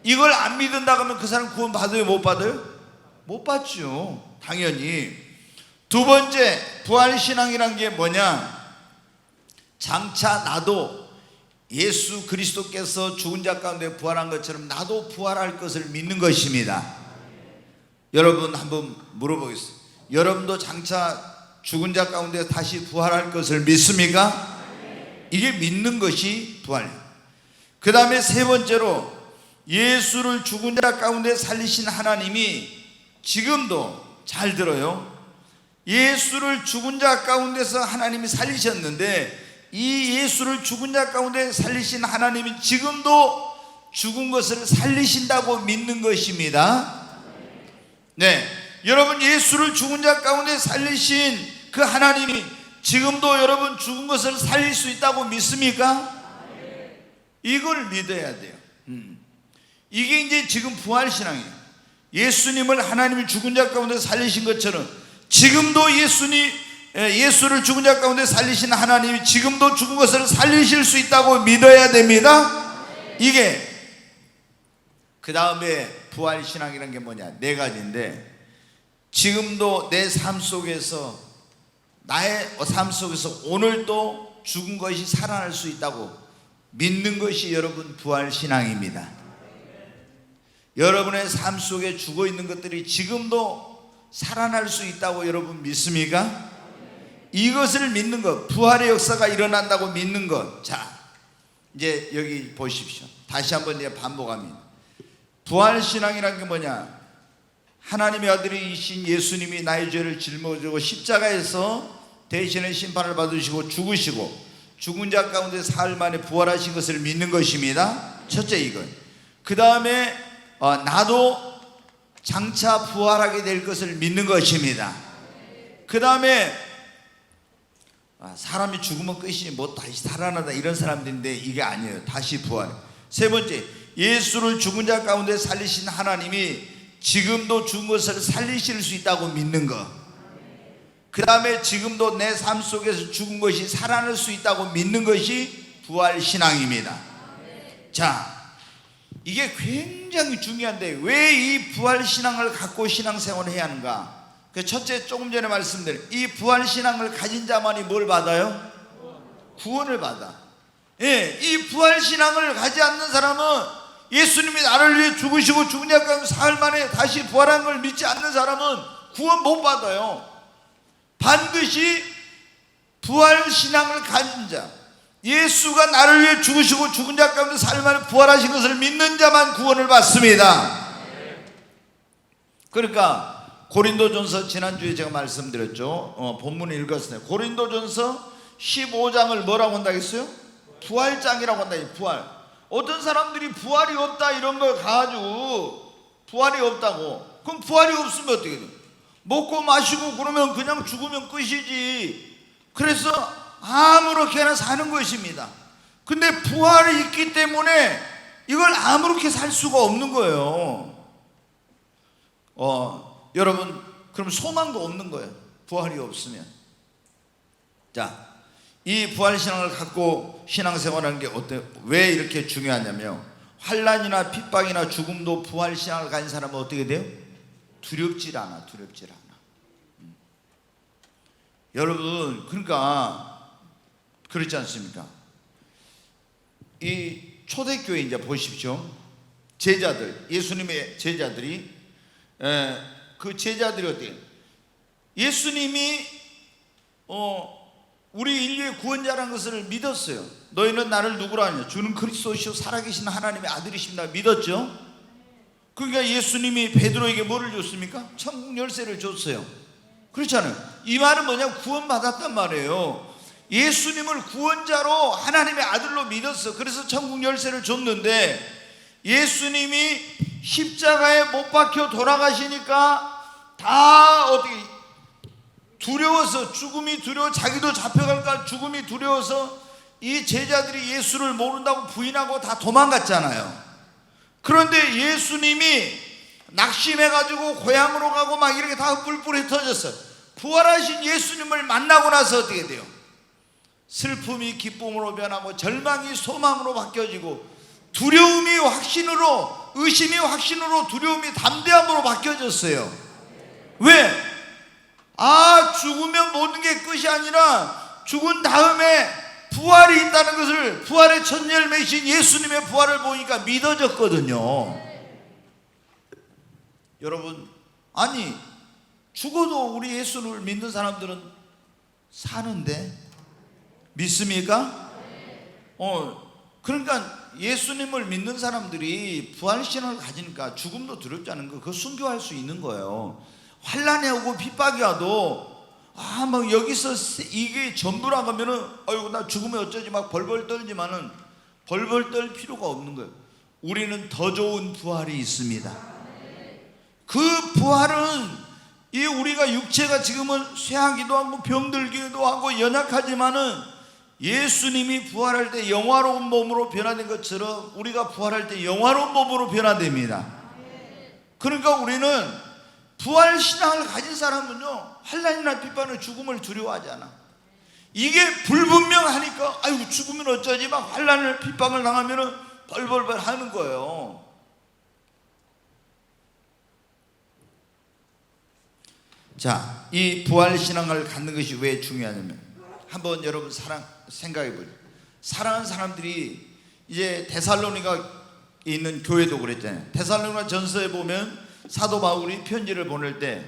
이걸 안 믿는다 그러면 그 사람 구원 받아요, 못 받아요? 못 받죠, 당연히. 두 번째, 부활신앙이란 게 뭐냐? 장차 나도 예수 그리스도께서 죽은 자 가운데 부활한 것처럼 나도 부활할 것을 믿는 것입니다. 여러분 한번 물어보겠습니다. 여러분도 장차 죽은 자 가운데 다시 부활할 것을 믿습니까? 이게 믿는 것이 부활이에요. 그 다음에 세 번째로, 예수를 죽은 자 가운데 살리신 하나님이 지금도, 잘 들어요, 예수를 죽은 자 가운데서 하나님이 살리셨는데 이 예수를 죽은 자 가운데 살리신 하나님이 지금도 죽은 것을 살리신다고 믿는 것입니다. 네, 여러분 예수를 죽은 자 가운데 살리신 그 하나님이 지금도 여러분 죽은 것을 살릴 수 있다고 믿습니까? 이걸 믿어야 돼요. 이게 이제 지금 부활신앙이에요. 예수님을 하나님이 죽은 자 가운데 살리신 것처럼 지금도 예수를 죽은 자 가운데 살리신 하나님이 지금도 죽은 것을 살리실 수 있다고 믿어야 됩니다. 이게 그 다음에 부활신앙이라는 게 뭐냐? 네 가지인데, 지금도 내 삶 속에서, 나의 삶 속에서 오늘도 죽은 것이 살아날 수 있다고 믿는 것이 여러분 부활신앙입니다. 여러분의 삶 속에 죽어 있는 것들이 지금도 살아날 수 있다고 여러분 믿습니까? 이것을 믿는 것, 부활의 역사가 일어난다고 믿는 것. 자, 이제 여기 보십시오. 다시 한번 이제 반복합니다. 부활신앙이란 게 뭐냐? 하나님의 아들이신 예수님이 나의 죄를 짊어지고 십자가에서 대신의 심판을 받으시고 죽으시고 죽은 자 가운데 사흘 만에 부활하신 것을 믿는 것입니다. 첫째 이거. 그 다음에 나도 장차 부활하게 될 것을 믿는 것입니다. 그 다음에 사람이 죽으면 끝이지 뭐 다시 살아나다 이런 사람들인데 이게 아니에요. 다시 부활. 세 번째, 예수를 죽은 자 가운데 살리신 하나님이 지금도 죽은 것을 살리실 수 있다고 믿는 것. 그 다음에 지금도 내 삶 속에서 죽은 것이 살아날 수 있다고 믿는 것이 부활신앙입니다. 자, 이게 굉장히 중요한데 왜 이 부활신앙을 갖고 신앙생활을 해야 하는가? 첫째, 조금 전에 말씀드린 이 부활신앙을 가진 자만이 뭘 받아요? 구원을 받아. 예, 이 부활신앙을 가지 않는 사람은, 예수님이 나를 위해 죽으시고 죽은 자 가운데 사흘 만에 다시 부활한 걸 믿지 않는 사람은 구원 못 받아요. 반드시 부활신앙을 가진 자, 예수가 나를 위해 죽으시고 죽은 자 가운데 사흘 만에 부활하신 것을 믿는 자만 구원을 받습니다. 그러니까 고린도전서, 지난주에 제가 말씀드렸죠. 본문을 읽었어요. 고린도전서 15장을 뭐라고 한다 했어요? 부활장이라고 한다. 부활. 어떤 사람들이 부활이 없다 이런 걸 가지고, 부활이 없다고, 그럼 부활이 없으면 어떻게 돼? 먹고 마시고 그러면 그냥 죽으면 끝이지. 그래서 아무렇게나 사는 것입니다. 근데 부활이 있기 때문에 이걸 아무렇게 살 수가 없는 거예요. 여러분, 그럼 소망도 없는 거예요. 부활이 없으면. 자, 이 부활신앙을 갖고 신앙생활하는 게 왜 이렇게 중요하냐면, 환난이나 핍박이나 죽음도 부활신앙을 가진 사람은 어떻게 돼요? 두렵질 않아. 여러분, 그러니까 그렇지 않습니까? 이 초대교회 이제 보십시오. 제자들, 예수님의 제자들이, 그 제자들이 어때요? 예수님이 우리 인류의 구원자라는 것을 믿었어요. 너희는 나를 누구라 하냐? 주는 그리스도시요 살아계신 하나님의 아들이십니다. 믿었죠? 그러니까 예수님이 베드로에게 뭐를 줬습니까? 천국 열쇠를 줬어요. 그렇잖아요. 이 말은 뭐냐면 구원받았단 말이에요. 예수님을 구원자로 하나님의 아들로 믿었어. 그래서 천국 열쇠를 줬는데, 예수님이 십자가에 못 박혀 돌아가시니까 다 어떻게 두려워서, 죽음이 두려워, 자기도 잡혀갈까 죽음이 두려워서 이 제자들이 예수를 모른다고 부인하고 다 도망갔잖아요. 그런데 예수님이 낙심해가지고 고향으로 가고 막 이렇게 다 뿔뿔이 터졌어요. 부활하신 예수님을 만나고 나서 어떻게 돼요? 슬픔이 기쁨으로 변하고 절망이 소망으로 바뀌어지고 두려움이 확신으로, 의심이 확신으로, 두려움이 담대함으로 바뀌어졌어요. 왜? 죽으면 모든 게 끝이 아니라 죽은 다음에 부활이 있다는 것을, 부활의 첫 열매이신 예수님의 부활을 보니까 믿어졌거든요. 여러분, 아니 죽어도 우리 예수를 믿는 사람들은 사는데 믿습니까? 그러니까 예수님을 믿는 사람들이 부활신앙을 가지니까 죽음도 두렵지 않은 거, 그거 순교할 수 있는 거예요. 환난이 오고 핍박이 와도 막 여기서 이게 전부라 하면은 아이고 나 죽으면 어쩌지 막 벌벌 떨지만은 벌벌 떨 필요가 없는 거예요. 우리는 더 좋은 부활이 있습니다. 그 부활은 이 우리가 육체가 지금은 쇠하기도 하고 병들기도 하고 연약하지만은 예수님이 부활할 때 영화로운 몸으로 변화된 것처럼 우리가 부활할 때 영화로운 몸으로 변화됩니다. 그러니까 우리는 부활신앙을 가진 사람은요, 환난이나 핍박이나 죽음을 두려워하지 않아. 이게 불분명하니까 아이고 죽으면 어쩌지 막 환난을 핍박을 당하면은 벌벌벌 하는 거예요. 자, 이 부활신앙을 갖는 것이 왜 중요하냐면, 한번 여러분 생각해 보죠. 사랑하는 사람들이 이제 데살로니가에 있는 교회도 그랬잖아요. 데살로니가 전서에 보면 사도 바울이 편지를 보낼 때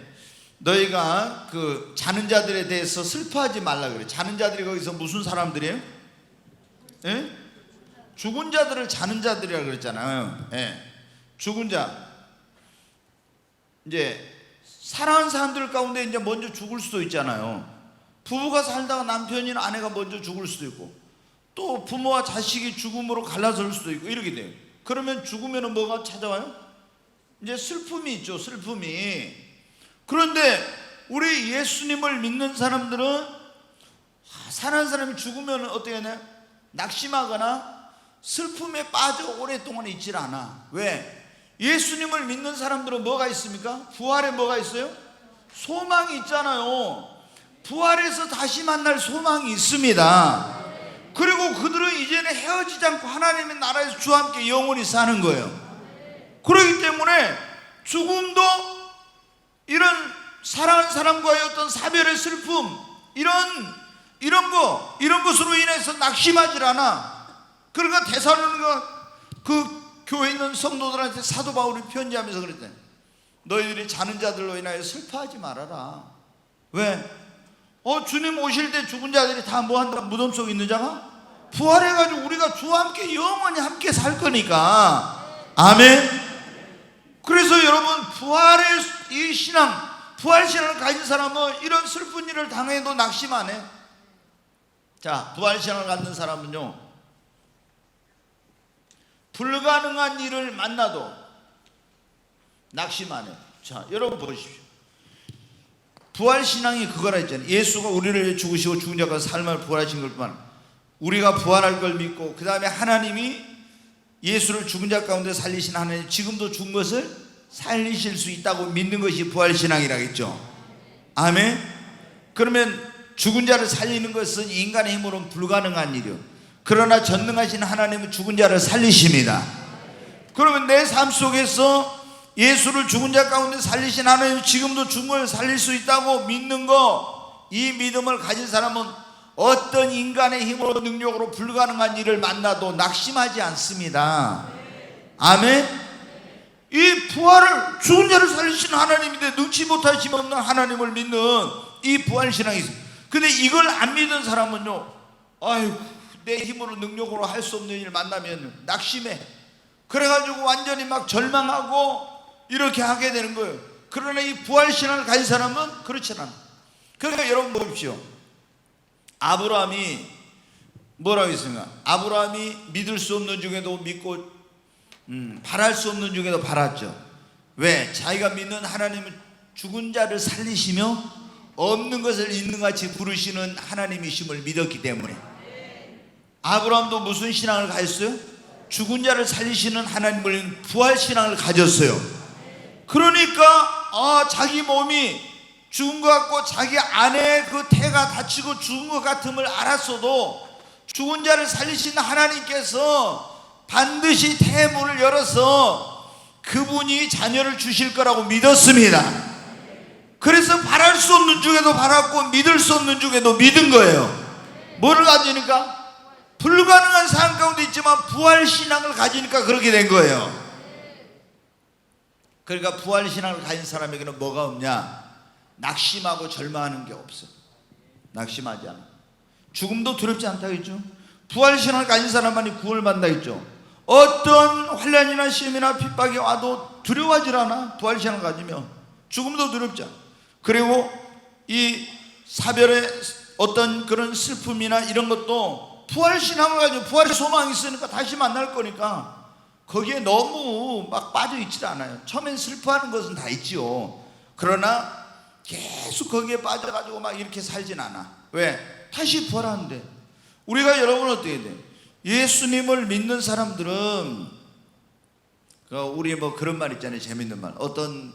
너희가 그 자는 자들에 대해서 슬퍼하지 말라 그래. 자는 자들이 거기서 무슨 사람들이에요? 예? 죽은 자들을 자는 자들이라고 그랬잖아요. 예. 죽은 자. 이제 사랑하는 사람들 가운데 이제 먼저 죽을 수도 있잖아요. 부부가 살다가 남편이나 아내가 먼저 죽을 수도 있고, 또 부모와 자식이 죽음으로 갈라설 수도 있고 이렇게 돼요. 그러면 죽으면 뭐가 찾아와요? 이제 슬픔이 있죠. 슬픔이. 그런데 우리 예수님을 믿는 사람들은 사는 사람이 죽으면 어떻게 하냐? 낙심하거나 슬픔에 빠져 오랫동안 있질 않아. 왜? 예수님을 믿는 사람들은 뭐가 있습니까? 부활에 뭐가 있어요? 소망이 있잖아요. 부활에서 다시 만날 소망이 있습니다. 그리고 그들은 이제는 헤어지지 않고 하나님의 나라에서 주와 함께 영원히 사는 거예요. 그렇기 때문에 죽음도 이런 사랑하는 사람과의 어떤 사별의 슬픔, 이런 것으로 인해서 낙심하질 않아. 그러니까 데살로니가 그 교회에 있는 성도들한테 사도 바울이 편지하면서 그랬대. 너희들이 자는 자들로 인하여 슬퍼하지 말아라. 왜? 주님 오실 때 죽은 자들이 다 뭐한다? 무덤 속에 있는 자가 부활해가지고 우리가 주와 함께 영원히 함께 살 거니까. 아멘. 그래서 여러분, 부활의 이 신앙, 부활신앙을 가진 사람은 이런 슬픈 일을 당해도 낙심 안 해. 자, 부활신앙을 갖는 사람은요, 불가능한 일을 만나도 낙심 안 해. 자, 여러분 보십시오. 부활신앙이 그거라 했잖아요. 예수가 우리를 죽으시고 죽은 자가 삶을 부활하신 것 뿐만 아니라 우리가 부활할 걸 믿고, 그 다음에 하나님이 예수를 죽은 자 가운데 살리신 하나님, 지금도 죽은 것을 살리실 수 있다고 믿는 것이 부활신앙이라겠죠. 아멘. 그러면 죽은 자를 살리는 것은 인간의 힘으로는 불가능한 일이요, 그러나 전능하신 하나님은 죽은 자를 살리십니다. 그러면 내 삶 속에서 예수를 죽은 자 가운데 살리신 하나님, 지금도 죽은 걸 살릴 수 있다고 믿는 거, 이 믿음을 가진 사람은 어떤 인간의 힘으로 능력으로 불가능한 일을 만나도 낙심하지 않습니다. 아멘. 이 부활을, 죽은 자를 살리시는 하나님인데 능치 못하심 없는 하나님을 믿는 이 부활신앙이 있습니다. 근데 이걸 안 믿는 사람은요, 아이고 내 힘으로 능력으로 할 수 없는 일 만나면 낙심해. 그래가지고 완전히 막 절망하고 이렇게 하게 되는 거예요. 그러나 이 부활신앙을 가진 사람은 그렇지 않아. 그러니까 여러분 보십시오. 아브라함이 뭐라고 했습니까? 아브라함이 믿을 수 없는 중에도 믿고 바랄 수 없는 중에도 바랐죠. 왜? 자기가 믿는 하나님은 죽은 자를 살리시며 없는 것을 있는 같이 부르시는 하나님이심을 믿었기 때문에. 아브라함도 무슨 신앙을 가졌어요? 죽은 자를 살리시는 하나님을, 부활신앙을 가졌어요. 그러니까 자기 몸이 죽은 것 같고 자기 안에 그 태가 다치고 죽은 것 같음을 알았어도 죽은 자를 살리시는 하나님께서 반드시 대문을 열어서 그분이 자녀를 주실 거라고 믿었습니다. 그래서 바랄 수 없는 중에도 바랐고 믿을 수 없는 중에도 믿은 거예요. 뭐를 가지니까? 불가능한 상황 가운데 있지만 부활신앙을 가지니까 그렇게 된 거예요. 그러니까 부활신앙을 가진 사람에게는 뭐가 없냐? 낙심하고 절망하는 게 없어. 낙심하지 않아. 죽음도 두렵지 않다 했죠. 부활신앙을 가진 사람만이 구원을 받는다 했죠. 어떤 환난이나 시험이나 핍박이 와도 두려워하지 않아. 부활신앙을 가지면 죽음도 두렵지 않아. 그리고 이 사별의 어떤 그런 슬픔이나 이런 것도 부활신앙을 가지고 부활의 소망이 있으니까 다시 만날 거니까 거기에 너무 막 빠져 있지 않아요. 처음엔 슬퍼하는 것은 다 있지요. 그러나 계속 거기에 빠져가지고 막 이렇게 살진 않아. 왜? 다시 부활하는데. 우리가 여러분 어떻게 돼? 예수님을 믿는 사람들은 우리 뭐 그런 말 있잖아요. 재밌는 말. 어떤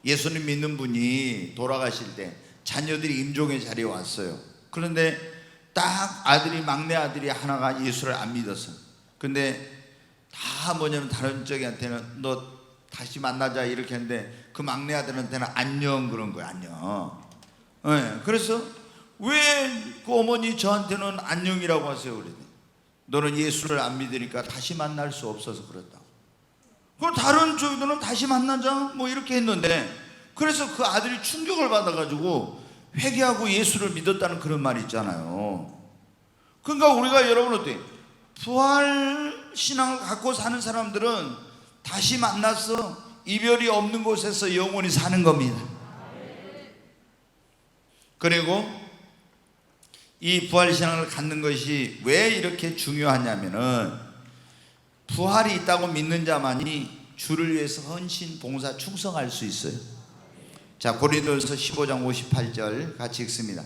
예수님 믿는 분이 돌아가실 때 자녀들이 임종의 자리에 왔어요. 그런데 딱 막내 아들이 하나가 예수를 안 믿었어. 근데 다 뭐냐면 다른 쪽한테는 너 다시 만나자 이렇게 했는데 그 막내 아들한테는 안녕 그런 거야. 안녕. 네, 그래서 왜 그 어머니 저한테는 안녕이라고 하세요? 그랬더니 너는 예수를 안 믿으니까 다시 만날 수 없어서 그렇다고. 그럼 다른 쪽들은 다시 만나자 뭐 이렇게 했는데, 그래서 그 아들이 충격을 받아가지고 회개하고 예수를 믿었다는 그런 말이 있잖아요. 그러니까 우리가 여러분 어때? 부활 신앙을 갖고 사는 사람들은 다시 만나서 이별이 없는 곳에서 영원히 사는 겁니다. 그리고 이 부활 신앙을 갖는 것이 왜 이렇게 중요하냐면은 부활이 있다고 믿는 자만이 주를 위해서 헌신, 봉사, 충성할 수 있어요. 자, 고린도전서 15장 58절 같이 읽습니다.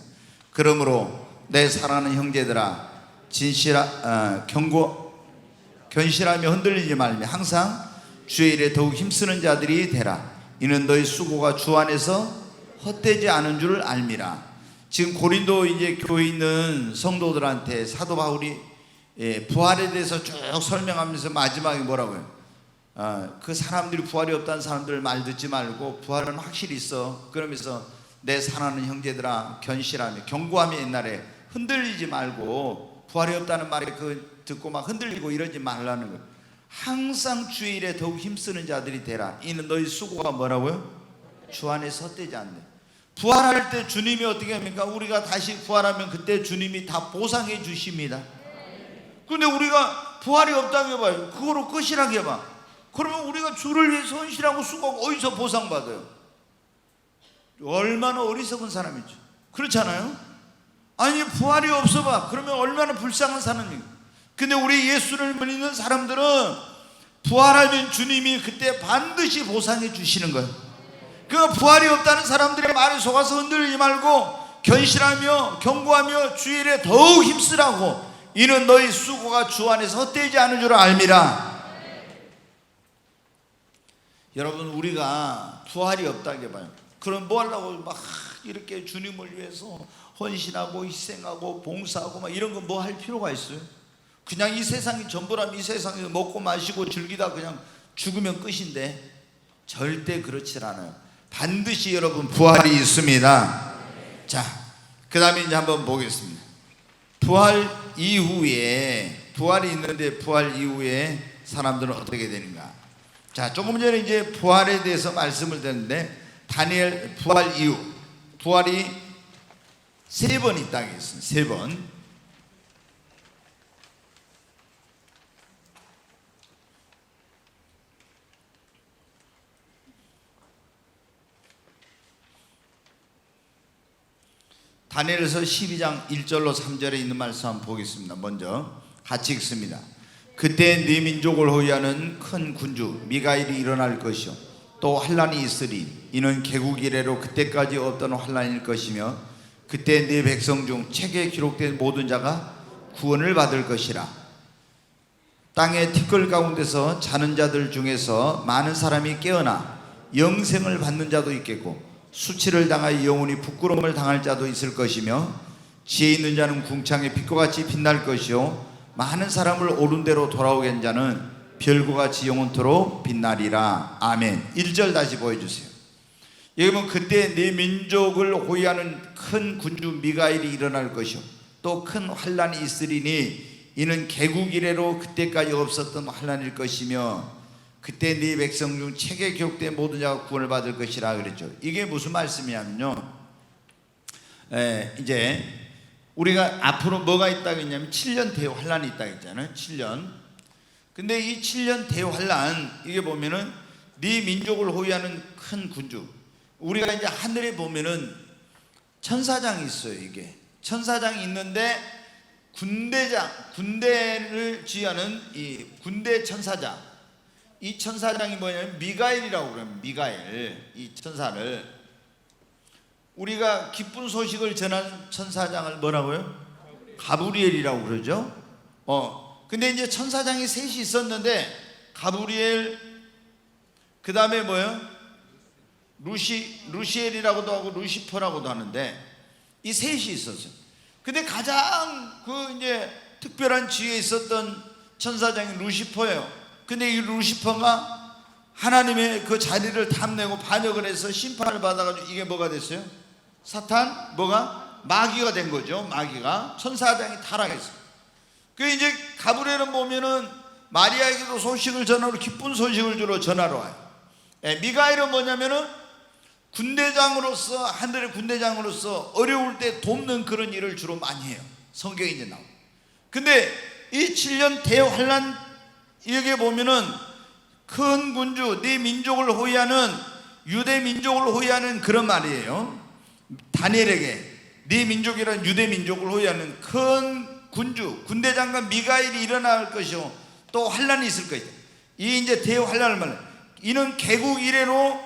그러므로 내 사랑하는 형제들아 견실하며 흔들리지 말며 항상 주의 일에 더욱 힘쓰는 자들이 되라. 이는 너희 수고가 주 안에서 헛되지 않은 줄 알미라. 지금 고린도 이제 교회 있는 성도들한테 사도 바울이 부활에 대해서 쭉 설명하면서 마지막에 뭐라고요? 그 사람들이 부활이 없다는 사람들 말 듣지 말고 부활은 확실히 있어. 그러면서 내 사랑하는 형제들아 견실하며 경고하며 옛날에 흔들리지 말고 부활이 없다는 말에 그 듣고 막 흔들리고 이러지 말라는 거예요. 항상 주의 일에 더욱 힘쓰는 자들이 되라. 이는 너희 수고가 뭐라고요? 주 안에서 헛되지 않네. 부활할 때 주님이 어떻게 합니까? 우리가 다시 부활하면 그때 주님이 다 보상해 주십니다. 근데 우리가 부활이 없다고 해봐요. 그거로 끝이라고 해봐. 그러면 우리가 주를 위해서 헌신하고 수고하고 어디서 보상받아요? 얼마나 어리석은 사람이죠. 그렇잖아요? 아니 부활이 없어봐. 그러면 얼마나 불쌍한 사람이에요. 근데 우리 예수를 믿는 사람들은 부활하면 주님이 그때 반드시 보상해 주시는 거예요. 그 부활이 없다는 사람들의 말에 속아서 흔들리지 말고 견실하며 경고하며 주의 일에 더욱 힘쓰라고. 이는 너희 수고가 주 안에서 헛되지 않은 줄 알미라. 여러분 우리가 부활이 없다고 해봐요. 그럼 뭐 하려고 막 이렇게 주님을 위해서 헌신하고 희생하고 봉사하고 막 이런 거 뭐 할 필요가 있어요? 그냥 이 세상이 전부라면 이 세상에서 먹고 마시고 즐기다 그냥 죽으면 끝인데 절대 그렇지 않아요. 반드시 여러분 부활이 있습니다. 자, 그 다음에 이제 한번 보겠습니다. 부활이 있는데 부활 이후에 사람들은 어떻게 되는가? 자, 조금 전에 이제 부활에 대해서 말씀을 드렸는데 다니엘 부활 이후 부활이 3번 있다고 했습니다. 3번. 다니엘서 12장 1절로 3절에 있는 말씀 한번 보겠습니다. 먼저 같이 읽습니다. 그때 네 민족을 호위하는 큰 군주 미가엘이 일어날 것이요 또 환란이 있으리. 이는 개국 이래로 그때까지 없던 환란일 것이며 그때 네 백성 중 책에 기록된 모든 자가 구원을 받을 것이라. 땅의 티끌 가운데서 자는 자들 중에서 많은 사람이 깨어나 영생을 받는 자도 있겠고 수치를 당하여 영원히 부끄러움을 당할 자도 있을 것이며 지혜 있는 자는 궁창의 빛과 같이 빛날 것이요 많은 사람을 옳은 대로 돌아오게 한 자는 별과 같이 영원토록 빛나리라. 아멘. 1절 다시 보여주세요. 여기 보면 그때 내 민족을 호위하는 큰 군주 미가엘이 일어날 것이요 또 큰 환난이 있으리니 이는 개국 이래로 그때까지 없었던 환난일 것이며 그때 네 백성 중 책에 기록된 모든 자가 구원을 받을 것이라 그랬죠. 이게 무슨 말씀이냐면요, 이제 우리가 앞으로 뭐가 있다고 했냐면 7년 대환란이 있다고 했잖아요. 7년. 근데 이 7년 대환란, 이게 보면은 네 민족을 호위하는 큰 군주, 우리가 이제 하늘에 보면은 천사장이 있어요. 이게 천사장이 있는데 군대를 지휘하는 이 군대 천사장, 이 천사장이 뭐냐면 미가엘이라고 그래요. 미가엘, 이 천사를 우리가 기쁜 소식을 전하는 천사장을 뭐라고요? 가브리엘이라고 그러죠. 근데 이제 천사장이 셋이 있었는데 가브리엘, 그 다음에 뭐예요? 루시엘이라고도 하고 루시퍼라고도 하는데 이 셋이 있었어요. 근데 가장 이제 특별한 지위에 있었던 천사장이 루시퍼예요. 근데 이 루시퍼가 하나님의 그 자리를 탐내고 반역을 해서 심판을 받아가지고 이게 뭐가 됐어요? 사탄, 마귀가 된 거죠. 마귀가 천사장이 타락했어요. 그 이제 가브리엘은 보면은 마리아에게도 소식을 전하러, 기쁜 소식을 주러 전하러 와요. 미가엘은 뭐냐면은 군대장으로서, 하늘의 군대장으로서 어려울 때 돕는 그런 일을 주로 많이 해요. 성경에 이제 나오고. 근데 이 7년 대환란, 여기에 보면은 큰 군주, 네 민족을 호위하는, 유대 민족을 호위하는 그런 말이에요. 다니엘에게 네 민족이라는 유대 민족을 호위하는 큰 군주, 군대장관 미가엘이 일어날 것이요 또 환란이 있을 것이다. 이 이제 대환란을 말해요. 이는 개국 이래로,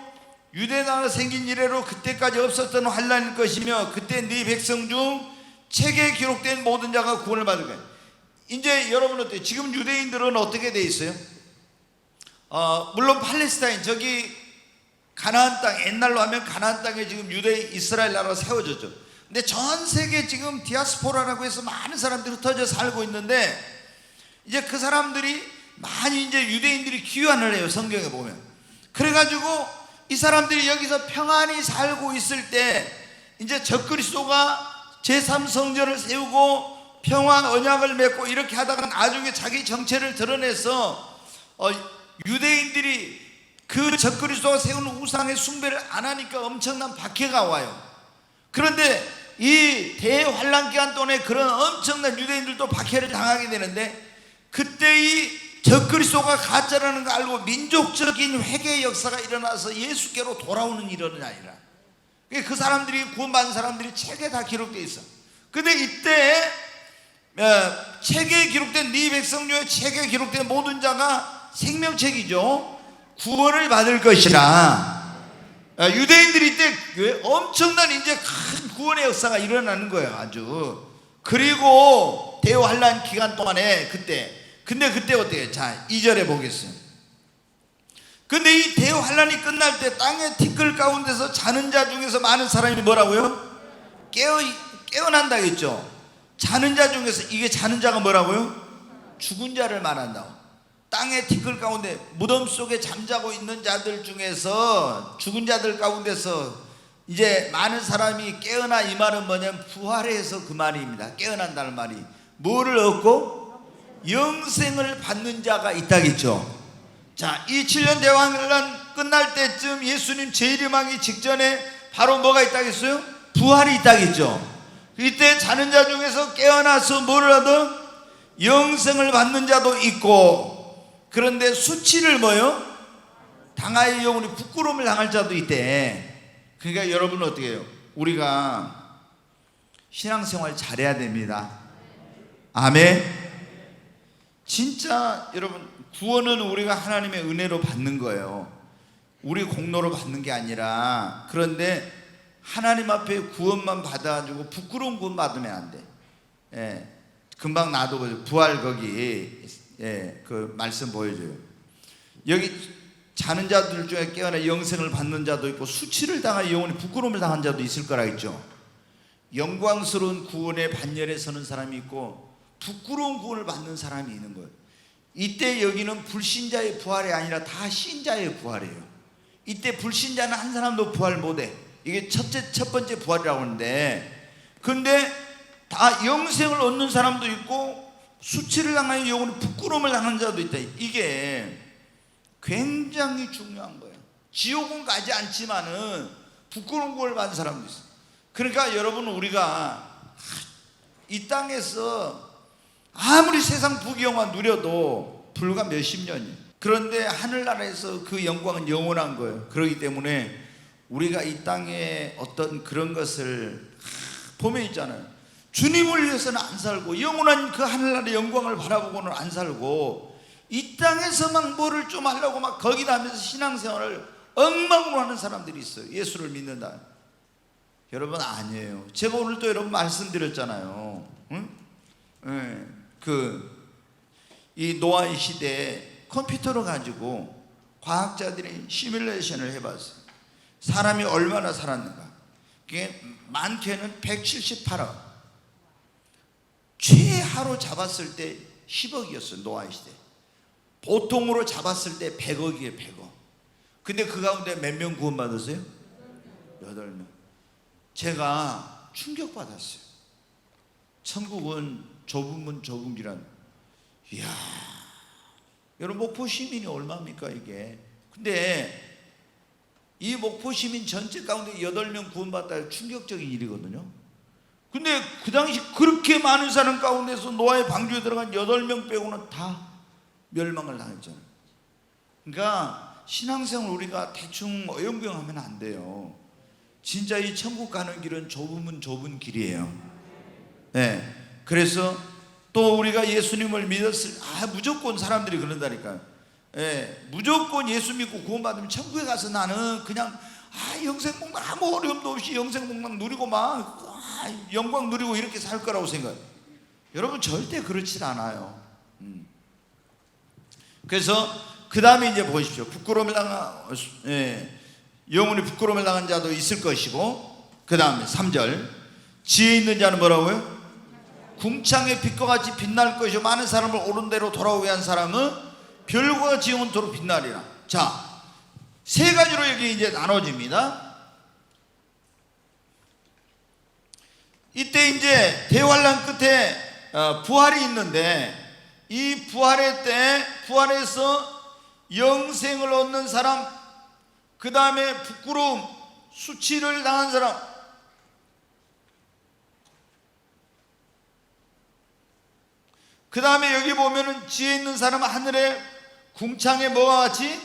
유대 나라가 생긴 이래로 그때까지 없었던 환란일 것이며 그때 네 백성 중 책에 기록된 모든 자가 구원을 받을 거예요. 이제 여러분 어때요? 지금 유대인들은 어떻게 돼 있어요? 물론 팔레스타인, 저기 가나안 땅, 옛날로 하면 가나안 땅에 지금 이스라엘 나라가 세워졌죠. 근데 전 세계 지금 디아스포라라고 해서 많은 사람들이 흩어져 살고 있는데 이제 그 사람들이 많이 이제 유대인들이 귀환을 해요. 성경에 보면. 그래가지고 이 사람들이 여기서 평안히 살고 있을 때 이제 적그리스도가 제3성전을 세우고 평화 언약을 맺고 이렇게 하다가 나중에 자기 정체를 드러내서 유대인들이 그 적그리스도가 세운 우상의 숭배를 안 하니까 엄청난 박해가 와요. 그런데 이 대환란 기간 동안에 그런 엄청난 유대인들도 박해를 당하게 되는데 그때 이 적그리스도가 가짜라는 걸 알고 민족적인 회개의 역사가 일어나서 예수께로 돌아오는 일은 아니라 그 사람들이, 구원받은 사람들이 책에 다 기록되어 있어. 근데 이때 책에 기록된 네 백성 중에 책에 기록된 모든 자가 생명책이죠. 구원을 받을 것이라. 유대인들이 이때 엄청난 이제 큰 구원의 역사가 일어나는 거예요. 아주. 그리고 대환란 기간 동안에 근데 그때 어때요? 자, 2절에 보겠어요. 근데 이 대환란이 끝날 때 땅의 티끌 가운데서 자는 자 중에서 많은 사람이 뭐라고요? 깨어난다 했죠. 자는 자 중에서, 이게 자는 자가 뭐라고요? 죽은 자를 말한다고. 땅의 티끌 가운데 무덤 속에 잠자고 있는 자들 중에서, 죽은 자들 가운데서 이제 많은 사람이 깨어나, 이 말은 뭐냐면 부활해서 그 말입니다. 깨어난다는 말이 뭐를 얻고? 영생을 받는 자가 있다겠죠. 자, 이 7년 대환란 끝날 때쯤 예수님 재림하기 직전에 바로 뭐가 있다겠어요? 부활이 있다겠죠. 이때 자는 자 중에서 깨어나서 뭐를 얻어? 영생을 받는 자도 있고, 그런데 수치를 당하여 영원히 부끄러움을 당할 자도 있대. 그러니까 여러분은 어떻게 해요? 우리가 신앙생활 잘해야 됩니다. 아멘. 진짜 여러분, 구원은 우리가 하나님의 은혜로 받는 거예요. 우리 공로로 받는 게 아니라. 그런데 하나님 앞에 구원만 받아가지고 부끄러운 구원 받으면 안 돼. 금방 나도 부활 거기 그 말씀 보여줘요. 여기 자는 자들 중에 깨어나 영생을 받는 자도 있고 수치를 당하여 영원히 부끄러움을 당한 자도 있을 거라 했죠. 영광스러운 구원의 반열에 서는 사람이 있고 부끄러운 구원을 받는 사람이 있는 거예요. 이때 여기는 불신자의 부활이 아니라 다 신자의 부활이에요. 이때 불신자는 한 사람도 부활 못해. 이게 첫 번째 부활이라고 하는데, 근데 다 영생을 얻는 사람도 있고 수치를 당하는 영혼이 부끄러움을 당하는 자도 있다. 이게 굉장히 중요한 거예요. 지옥은 가지 않지만은 부끄러운 걸 받는 사람도 있어요. 그러니까 여러분, 우리가 이 땅에서 아무리 세상 부귀영화 누려도 불과 몇십 년이에요. 그런데 하늘나라에서 그 영광은 영원한 거예요. 그렇기 때문에 우리가 이 땅에 어떤 그런 것을 보면 있잖아요. 주님을 위해서는 안 살고 영원한 그 하늘나라의 영광을 바라보고는 안 살고 이 땅에서 막 뭐를 좀 하려고 막 거기다 하면서 신앙생활을 엉망으로 하는 사람들이 있어요. 예수를 믿는다. 여러분, 아니에요. 제가 오늘 또 여러분 말씀드렸잖아요. 응? 이 노아의 시대에 컴퓨터를 가지고 과학자들이 시뮬레이션을 해봤어요. 사람이 얼마나 살았는가. 그게 많게는 178억. 최하로 잡았을 때 10억이었어요. 노아의 시대. 보통으로 잡았을 때 100억이에요. 100억. 근데 그 가운데 몇 명 구원받았어요? 8명. 제가 충격받았어요. 천국은 좁은 문 좁은 길은, 이야, 여러분, 목포 시민이 얼마입니까 이게? 근데 이 목포 시민 전체 가운데 8명 구원받다. 충격적인 일이거든요. 근데 그 당시 그렇게 많은 사람 가운데서 노아의 방주에 들어간 8명 빼고는 다 멸망을 당했잖아요. 그러니까 신앙생활 우리가 대충 어영부영하면 안 돼요. 진짜 이 천국 가는 길은 좁으면 좁은 길이에요. 네. 그래서 또 우리가 예수님을 믿었을 무조건 사람들이 그런다니까요. 예, 무조건 예수 믿고 구원받으면 천국에 가서 나는 그냥 영생복락 아무 어려움도 없이 영생복락 누리고 막 영광 누리고 이렇게 살 거라고 생각해요. 여러분, 절대 그렇지 않아요. 그래서 그 다음에 이제 보십시오. 부끄러움을 영원히 부끄러움을 당한 자도 있을 것이고, 그 다음에 3절, 지혜 있는 자는 뭐라고요? 궁창의 빛과 같이 빛날 것이요 많은 사람을 옳은 대로 돌아오게 한 사람은 별과 같이 영원토록 빛나리라. 자, 세 가지로 여기 이제 나눠집니다. 이때 이제 대환란 끝에 부활이 있는데, 이 부활의 때 부활에서 영생을 얻는 사람, 그 다음에 부끄러움, 수치를 당한 사람, 그 다음에 여기 보면은 지혜 있는 사람은 하늘의 궁창에 뭐와 같이?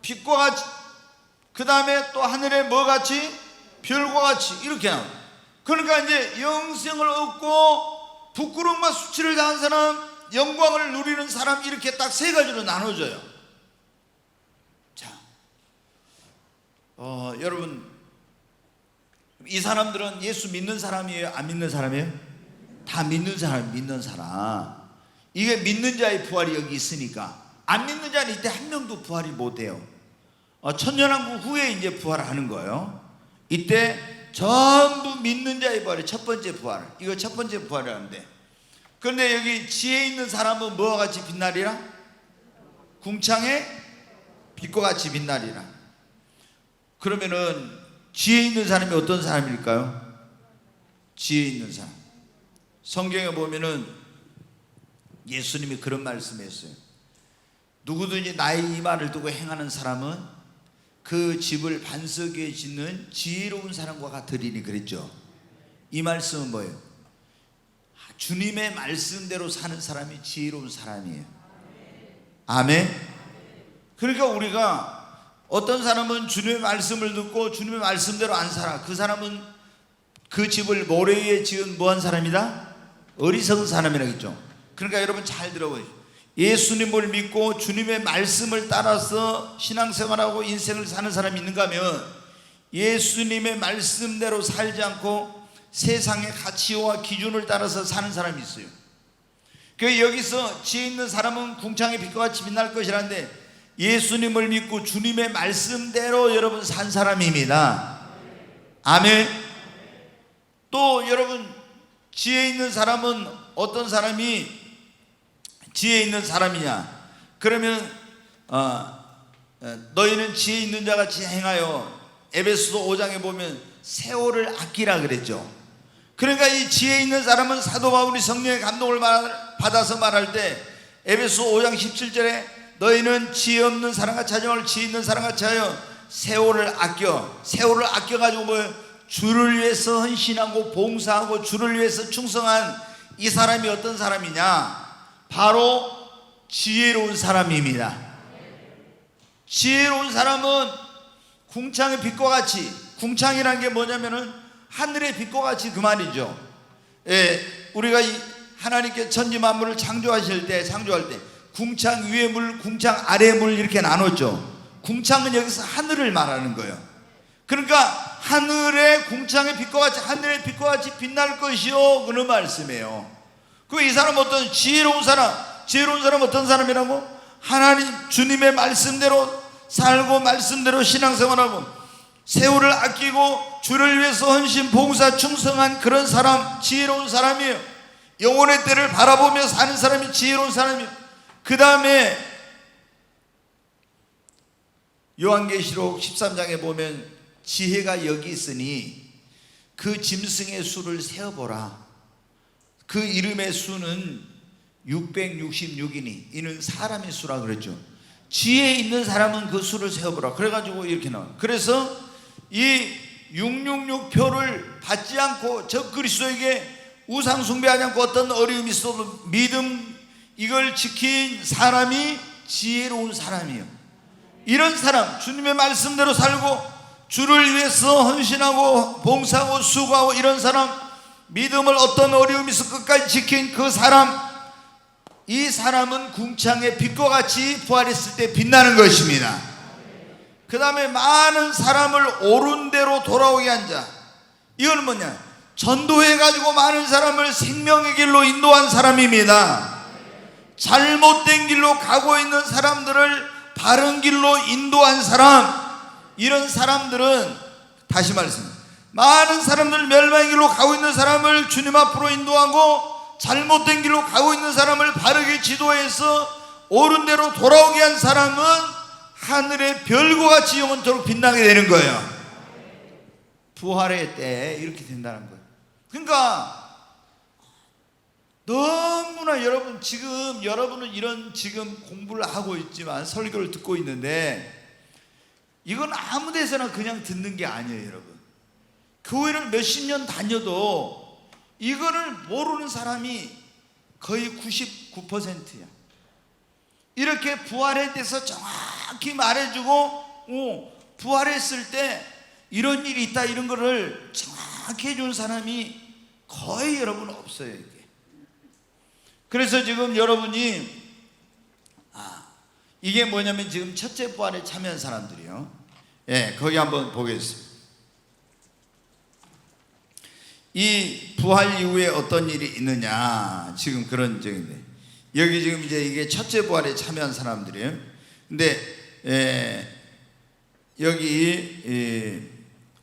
빛과 같이. 그 다음에 또 하늘에 뭐 같이? 별과 같이. 이렇게 나와요. 그러니까 이제 영생을 얻고 부끄러움과 수치를 당한 사람, 영광을 누리는 사람, 이렇게 딱 세 가지로 나눠져요. 자, 여러분, 이 사람들은 예수 믿는 사람이에요? 안 믿는 사람이에요? 다 믿는 사람, 믿는 사람. 이게 믿는 자의 부활이 여기 있으니까. 안 믿는 자는 이때 한 명도 부활이 못해요. 천년왕국 후에 이제 부활하는 거예요. 이때 전부 믿는 자의 부활이 첫 번째 부활. 이거 첫 번째 부활이라는데, 그런데 여기 지혜 있는 사람은 뭐와 같이 빛나리라? 궁창에 빛과 같이 빛나리라. 그러면은 지혜 있는 사람이 어떤 사람일까요? 지혜 있는 사람. 성경에 보면은 예수님이 그런 말씀했어요. 누구든지 나의 이 말을 두고 행하는 사람은 그 집을 반석 위에 짓는 지혜로운 사람과 같으리니 그랬죠. 이 말씀은 뭐예요? 주님의 말씀대로 사는 사람이 지혜로운 사람이에요. 아멘. 그러니까 우리가 어떤 사람은 주님의 말씀을 듣고 주님의 말씀대로 안 살아. 그 사람은 그 집을 모래 위에 지은 뭐한 사람이다? 어리석은 사람이라겠죠. 그러니까 여러분 잘 들어보세요. 예수님을 믿고 주님의 말씀을 따라서 신앙생활하고 인생을 사는 사람이 있는가 하면, 예수님의 말씀대로 살지 않고 세상의 가치와 기준을 따라서 사는 사람이 있어요. 그 여기서 지혜 있는 사람은 궁창의 빛과 같이 빛날 것이라는데, 예수님을 믿고 주님의 말씀대로 여러분 산 사람입니다. 아멘. 또 여러분, 지혜 있는 사람은 어떤 사람이 지혜 있는 사람이냐? 그러면 너희는 지혜 있는 자같이 행하여, 에베소서 5장에 보면 세월을 아끼라 그랬죠. 그러니까 이 지혜 있는 사람은 사도 바울이 성령의 감동을 받아서 말할 때 에베소 5장 17절에 너희는 지혜 없는 사람같이 하지 말고 지혜 있는 사람같이 하여 세월을 아껴가지고 주를 위해서 헌신하고 봉사하고 주를 위해서 충성한 이 사람이 어떤 사람이냐? 바로 지혜로운 사람입니다. 지혜로운 사람은 궁창의 빛과 같이, 궁창이라는 게 뭐냐면은 하늘의 빛과 같이 그 말이죠. 우리가 하나님께 천지 만물을 창조할 때 궁창 위의 물, 궁창 아래의 물 이렇게 나눴죠. 궁창은 여기서 하늘을 말하는 거예요. 그러니까 하늘의 궁창의 빛과 같이, 하늘의 빛과 같이 빛날 것이요, 그런 말씀이에요. 이 사람 어떤 지혜로운 사람 어떤 사람이라고? 하나님 주님의 말씀대로 살고 말씀대로 신앙생활하고 세월을 아끼고 주를 위해서 헌신, 봉사, 충성한 그런 사람, 지혜로운 사람이에요. 영혼의 때를 바라보며 사는 사람이 지혜로운 사람이에요. 그 다음에 요한계시록 13장에 보면 지혜가 여기 있으니 그 짐승의 수를 세어보라. 그 이름의 수는 666이니 이는 사람의 수라 그랬죠. 지혜 있는 사람은 그 수를 세어보라. 그래가지고 이렇게 나와요. 그래서 이 666표를 받지 않고 저 그리스도에게 우상 숭배하지 않고 어떤 어려움이 있어도 믿음 이걸 지킨 사람이 지혜로운 사람이에요. 이런 사람, 주님의 말씀대로 살고 주를 위해서 헌신하고 봉사하고 수고하고 이런 사람, 믿음을 어떤 어려움이 있어 끝까지 지킨 그 사람, 이 사람은 궁창의 빛과 같이 부활했을 때 빛나는 것입니다. 그 다음에 많은 사람을 옳은 대로 돌아오게 한 자, 이건 뭐냐? 전도해가지고 많은 사람을 생명의 길로 인도한 사람입니다. 잘못된 길로 가고 있는 사람들을 바른 길로 인도한 사람, 이런 사람들은, 다시 말씀드립니다, 많은 사람들 멸망의 길로 가고 있는 사람을 주님 앞으로 인도하고 잘못된 길로 가고 있는 사람을 바르게 지도해서 옳은 대로 돌아오게 한 사람은 하늘의 별과 같이 영원토록 빛나게 되는 거예요. 부활의 때 이렇게 된다는 거예요. 그러니까 너무나 여러분은 이런 지금 공부를 하고 있지만 설교를 듣고 있는데 이건 아무 데서나 그냥 듣는 게 아니에요. 여러분, 교회를 몇십 년 다녀도 이거를 모르는 사람이 거의 99%야. 이렇게 부활에 대해서 정확히 말해주고 부활했을 때 이런 일이 있다 이런 거를 정확히 해준 사람이 거의 여러분 없어요. 이게. 그래서 지금 여러분이 이게 뭐냐면 지금 첫째 부활에 참여한 사람들이요. 거기 한번 보겠습니다. 이 부활 이후에 어떤 일이 있느냐, 지금 그런 적인데, 여기 지금 이제 이게 첫째 부활에 참여한 사람들이에요. 근데 여기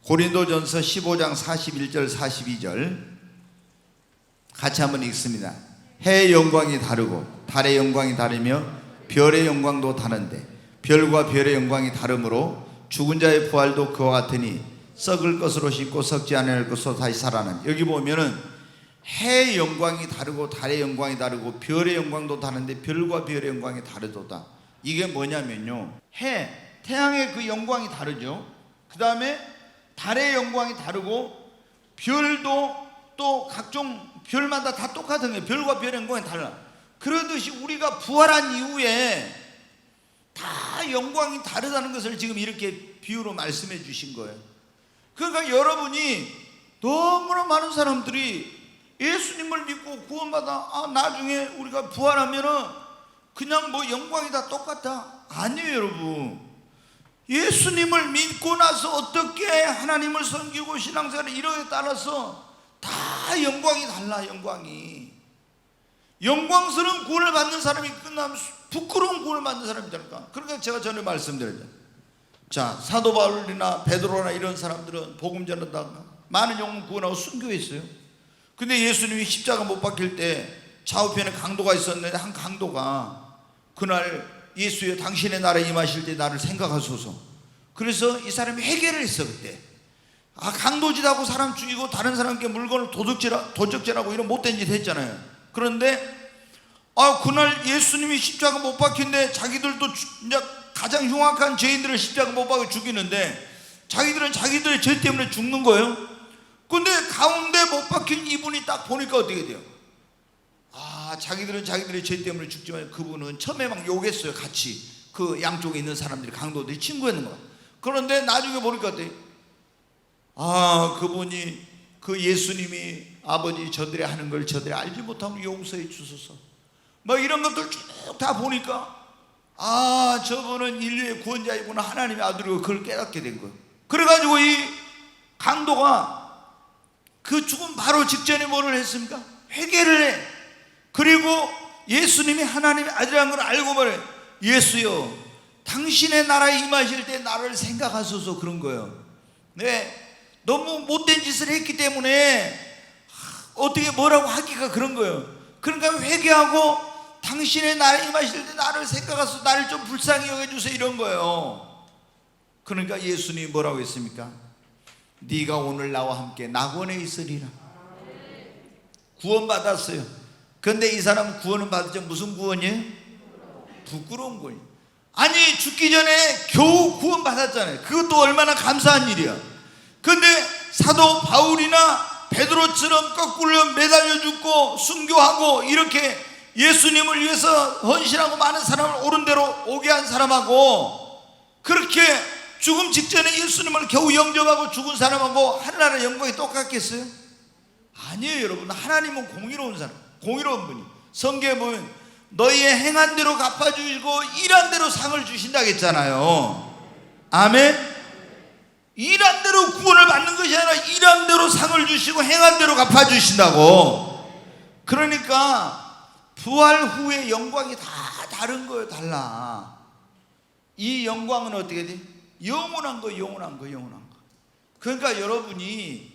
고린도전서 15장 41절 42절 같이 한번 읽습니다. 해의 영광이 다르고 달의 영광이 다르며 별의 영광도 다른데 별과 별의 영광이 다르므로 죽은 자의 부활도 그와 같으니 썩을 것으로 씻고 썩지 않을 것으로 다시 살아나는. 여기 보면은 해의 영광이 다르고 달의 영광이 다르고 별의 영광도 다른데 별과 별의 영광이 다르도다. 이게 뭐냐면요, 태양의 그 영광이 다르죠. 그 다음에 달의 영광이 다르고 별도 또 각종 별마다 다 똑같은 거예요. 별과 별의 영광이 달라. 그러듯이 우리가 부활한 이후에 다 영광이 다르다는 것을 지금 이렇게 비유로 말씀해 주신 거예요. 그러니까 여러분이 너무나 많은 사람들이 예수님을 믿고 구원받아 나중에 우리가 부활하면은 그냥 뭐 영광이 다 똑같다. 아니에요. 여러분, 예수님을 믿고 나서 어떻게 하나님을 섬기고 신앙생활을 이루에 따라서 다 영광이 달라. 영광스러운 구원을 받는 사람이 끝나면 부끄러운 구원을 받는 사람이 되니까. 그러니까 제가 전에 말씀드렸죠. 자, 사도 바울이나 베드로나 이런 사람들은 복음 전하다가 많은 영혼 구원하고 순교했어요. 근데 예수님이 십자가 못 박힐 때 좌우편에 강도가 있었는데 한 강도가 그날 예수여 당신의 나라에 임하실 때 나를 생각하소서. 그래서 이 사람이 회개를 했어. 그때 강도짓하고 사람 죽이고 다른 사람께 물건을 도적질하고 이런 못된 짓 했잖아요. 그런데 그날 예수님이 십자가 못 박힌데 자기들도 이제 가장 흉악한 죄인들을 십자가 못 박아 죽이는데 자기들은 자기들의 죄 때문에 죽는 거예요. 근데 가운데 못 박힌 이분이 딱 보니까 어떻게 돼요? 자기들은 자기들의 죄 때문에 죽지만 그분은 처음에 막 욕했어요. 같이 그 양쪽에 있는 사람들이, 강도들이 친구였는 거야. 그런데 나중에 보니까 어때요? 그분이, 그 예수님이 아버지 저들이 하는 걸 저들이 알지 못하면 용서해 주소서, 뭐 이런 것들 쭉 다 보니까 저분은 인류의 구원자이구나, 하나님의 아들이고, 그걸 깨닫게 된 거예요. 그래가지고 이 강도가 그 죽음 바로 직전에 뭐를 했습니까? 회개를 해. 그리고 예수님이 하나님의 아들이라는 걸 알고 말해. 예수여 당신의 나라에 임하실 때 나를 생각하소서. 그런 거예요. 네, 너무 못된 짓을 했기 때문에 어떻게 뭐라고 하기가 그런 거예요. 그러니까 회개하고 당신의 나라에 임하실 때 나를 생각하소서, 나를 좀 불쌍히 여겨주세요, 이런 거예요. 그러니까 예수님이 뭐라고 했습니까? 네가 오늘 나와 함께 낙원에 있으리라. 구원받았어요. 그런데 이 사람은 구원은 받았죠. 무슨 구원이에요? 부끄러운 구원이에요. 아니 죽기 전에 겨우 구원받았잖아요. 그것도 얼마나 감사한 일이야. 그런데 사도 바울이나 베드로처럼 거꾸로 매달려 죽고 순교하고 이렇게 예수님을 위해서 헌신하고 많은 사람을 옳은 대로 오게 한 사람하고, 그렇게 죽음 직전에 예수님을 겨우 영접하고 죽은 사람하고 하늘나라 영광이 똑같겠어요? 아니에요. 여러분, 하나님은 공의로운 사람, 공의로운 분이. 성경에 보면 너희의 행한 대로 갚아주시고 일한 대로 상을 주신다고 했잖아요. 아멘. 일한 대로 구원을 받는 것이 아니라 일한 대로 상을 주시고 행한 대로 갚아주신다고. 그러니까 부활 후의 영광이 다 다른 거예요. 달라. 이 영광은 어떻게 돼? 영원한 거, 영원한 거, 영원한 거. 그러니까 여러분이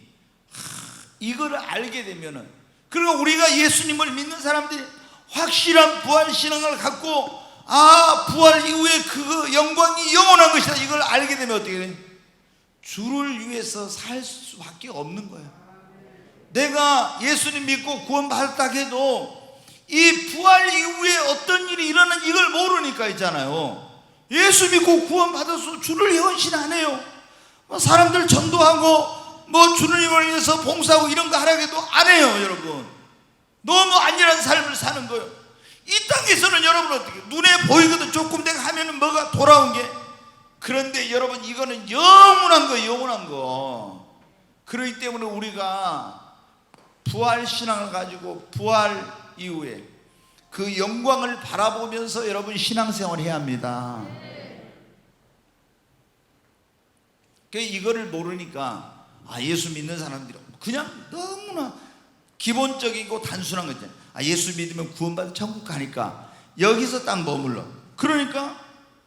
이거를 알게 되면은, 그리고 우리가 예수님을 믿는 사람들이 확실한 부활 신앙을 갖고 부활 이후에 그 영광이 영원한 것이다, 이걸 알게 되면 어떻게 돼? 주를 위해서 살 수밖에 없는 거예요. 내가 예수님 믿고 구원받았다 해도 이 부활 이후에 어떤 일이 일어나는지 이걸 모르니까 있잖아요. 예수 믿고 구원받아서 주를 헌신 안 해요. 사람들 전도하고 주님을 위해서 봉사하고 이런 거 하라고 해도 안 해요. 여러분, 너무 안일한 삶을 사는 거예요. 이 땅에서는 여러분 어떻게 눈에 보이거든. 조금 내가 하면은 뭐가 돌아온 게. 그런데 여러분, 이거는 영원한 거, 영원한 거. 그렇기 때문에 우리가 부활 신앙을 가지고 부활 이후에 그 영광을 바라보면서 여러분 신앙생활을 해야 합니다. 이거를 모르니까 예수 믿는 사람들이 그냥 너무나 기본적이고 단순한 거잖아요. 예수 믿으면 구원받아 천국 가니까 여기서 딱 머물러. 그러니까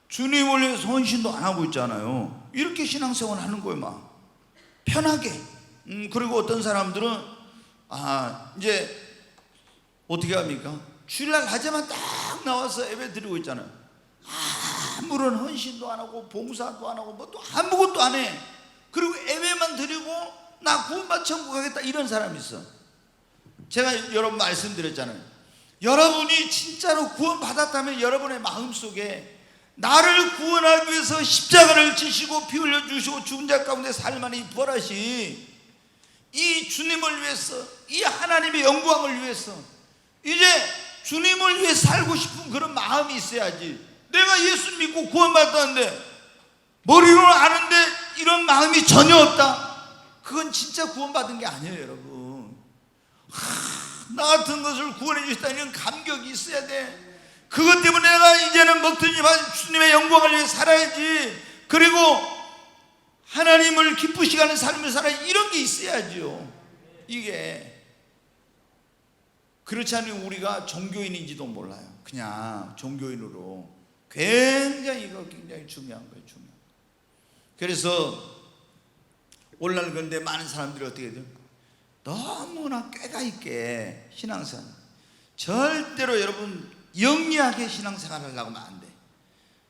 주님을 위해서 헌신도 안 하고 있잖아요. 이렇게 신앙생활 하는 거예요. 막 편하게. 그리고 어떤 사람들은 이제 어떻게 합니까? 주일날 낮에만 딱 나와서 예배 드리고 있잖아요. 아무런 헌신도 안 하고 봉사도 안 하고 또 아무것도 안 해. 그리고 예배만 드리고 나 구원받아 천국 가겠다, 이런 사람이 있어. 제가 여러분 말씀드렸잖아요. 여러분이 진짜로 구원받았다면 여러분의 마음속에 나를 구원하기 위해서 십자가를 지시고 피 흘려주시고 죽은 자 가운데 살만히 부활하신 이 주님을 위해서, 이 하나님의 영광을 위해서 이제 주님을 위해 살고 싶은 그런 마음이 있어야지. 내가 예수 믿고 구원받았는데 머리로는 아는데 이런 마음이 전혀 없다, 그건 진짜 구원받은 게 아니에요. 여러분, 나 같은 것을 구원해 주셨다는 이런 감격이 있어야 돼. 그것 때문에 내가 이제는 먹든지 주님의 영광을 위해 살아야지, 그리고 하나님을 기쁘시게 하는 삶을 살아야지, 이런 게 있어야죠. 이게 그렇지 않으면 우리가 종교인인지도 몰라요. 그냥 종교인으로. 이거 굉장히 중요한 거예요. 중요한. 그래서 오늘날 그런데 많은 사람들이 어떻게 돼요? 너무나 꾀가 있게 신앙생활. 절대로 여러분 영리하게 신앙생활 하려고 하면 안 돼.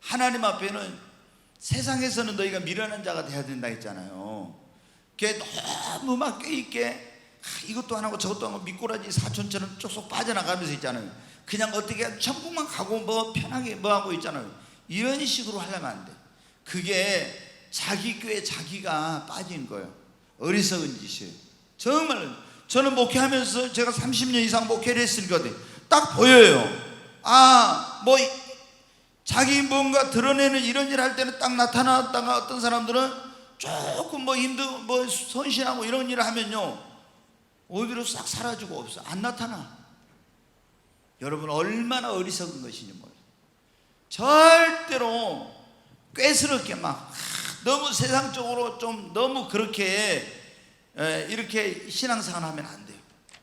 하나님 앞에는 세상에서는 너희가 미련한 자가 돼야 된다 했잖아요. 그게 너무 막 껴있게 이것도 안 하고 저것도 안 하고 미꾸라지 사촌처럼 쪽쪽 빠져나가면서 있잖아요. 그냥 어떻게 천국만 가고 뭐 편하게 뭐 하고 있잖아요. 이런 식으로 하려면 안 돼. 그게 자기 꾀에 자기가 빠진 거예요. 어리석은 짓이에요. 정말 저는 목회하면서 제가 30년 이상 목회를 했으니까 딱 보여요. 뭐 자기 뭔가 드러내는 이런 일 할 때는 딱 나타났다가 어떤 사람들은 조금 뭐 선신하고 이런 일을 하면요 어디로 싹 사라지고 없어. 안 나타나. 여러분 얼마나 어리석은 것인지 몰라요. 절대로 꾀스럽게 막 너무 세상적으로 좀 너무 그렇게 이렇게 신앙생활 하면 안 돼요.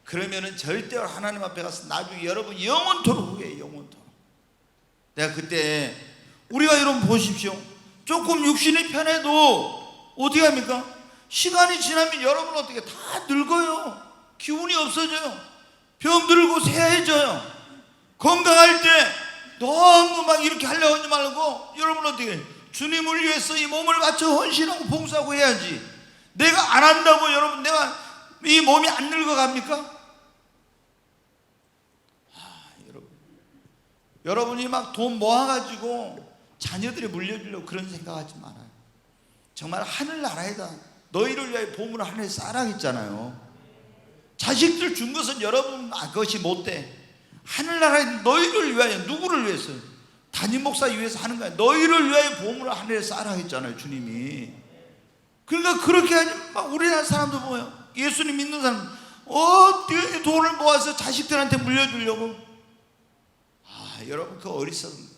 그러면은 절대로 하나님 앞에 가서 나중에 여러분 영원토록 후회해요. 영원토록. 내가 그때 우리가 여러분 보십시오. 조금 육신이 편해도 어떻게 합니까? 시간이 지나면 여러분 어떻게 다 늙어요. 기운이 없어져요. 병들고 쇠해져요. 건강할 때 너무 막 이렇게 하려고 하지 말고 여러분 어떻게 주님을 위해서 이 몸을 바쳐 헌신하고 봉사하고 해야지. 내가 안 한다고 여러분 내가 이 몸이 안 늙어갑니까? 여러분이 막 돈 모아가지고 자녀들이 물려주려고 그런 생각하지 말아요. 정말 하늘나라에다 너희를 위하여 보물을 하늘에 쌓으라 했잖아요. 자식들 준 것은 여러분 그것이 못돼. 하늘나라에 너희를 위하여. 누구를 위해서? 담임 목사 위해서 하는 거야. 너희를 위하여 보물을 하늘에 쌓으라 했잖아요 주님이. 그러니까 그렇게 하지 막 우리나라 사람도 뭐예요? 예수님 믿는 사람 어떻게 돈을 모아서 자식들한테 물려주려고. 여러분 그 어리석은 거예요.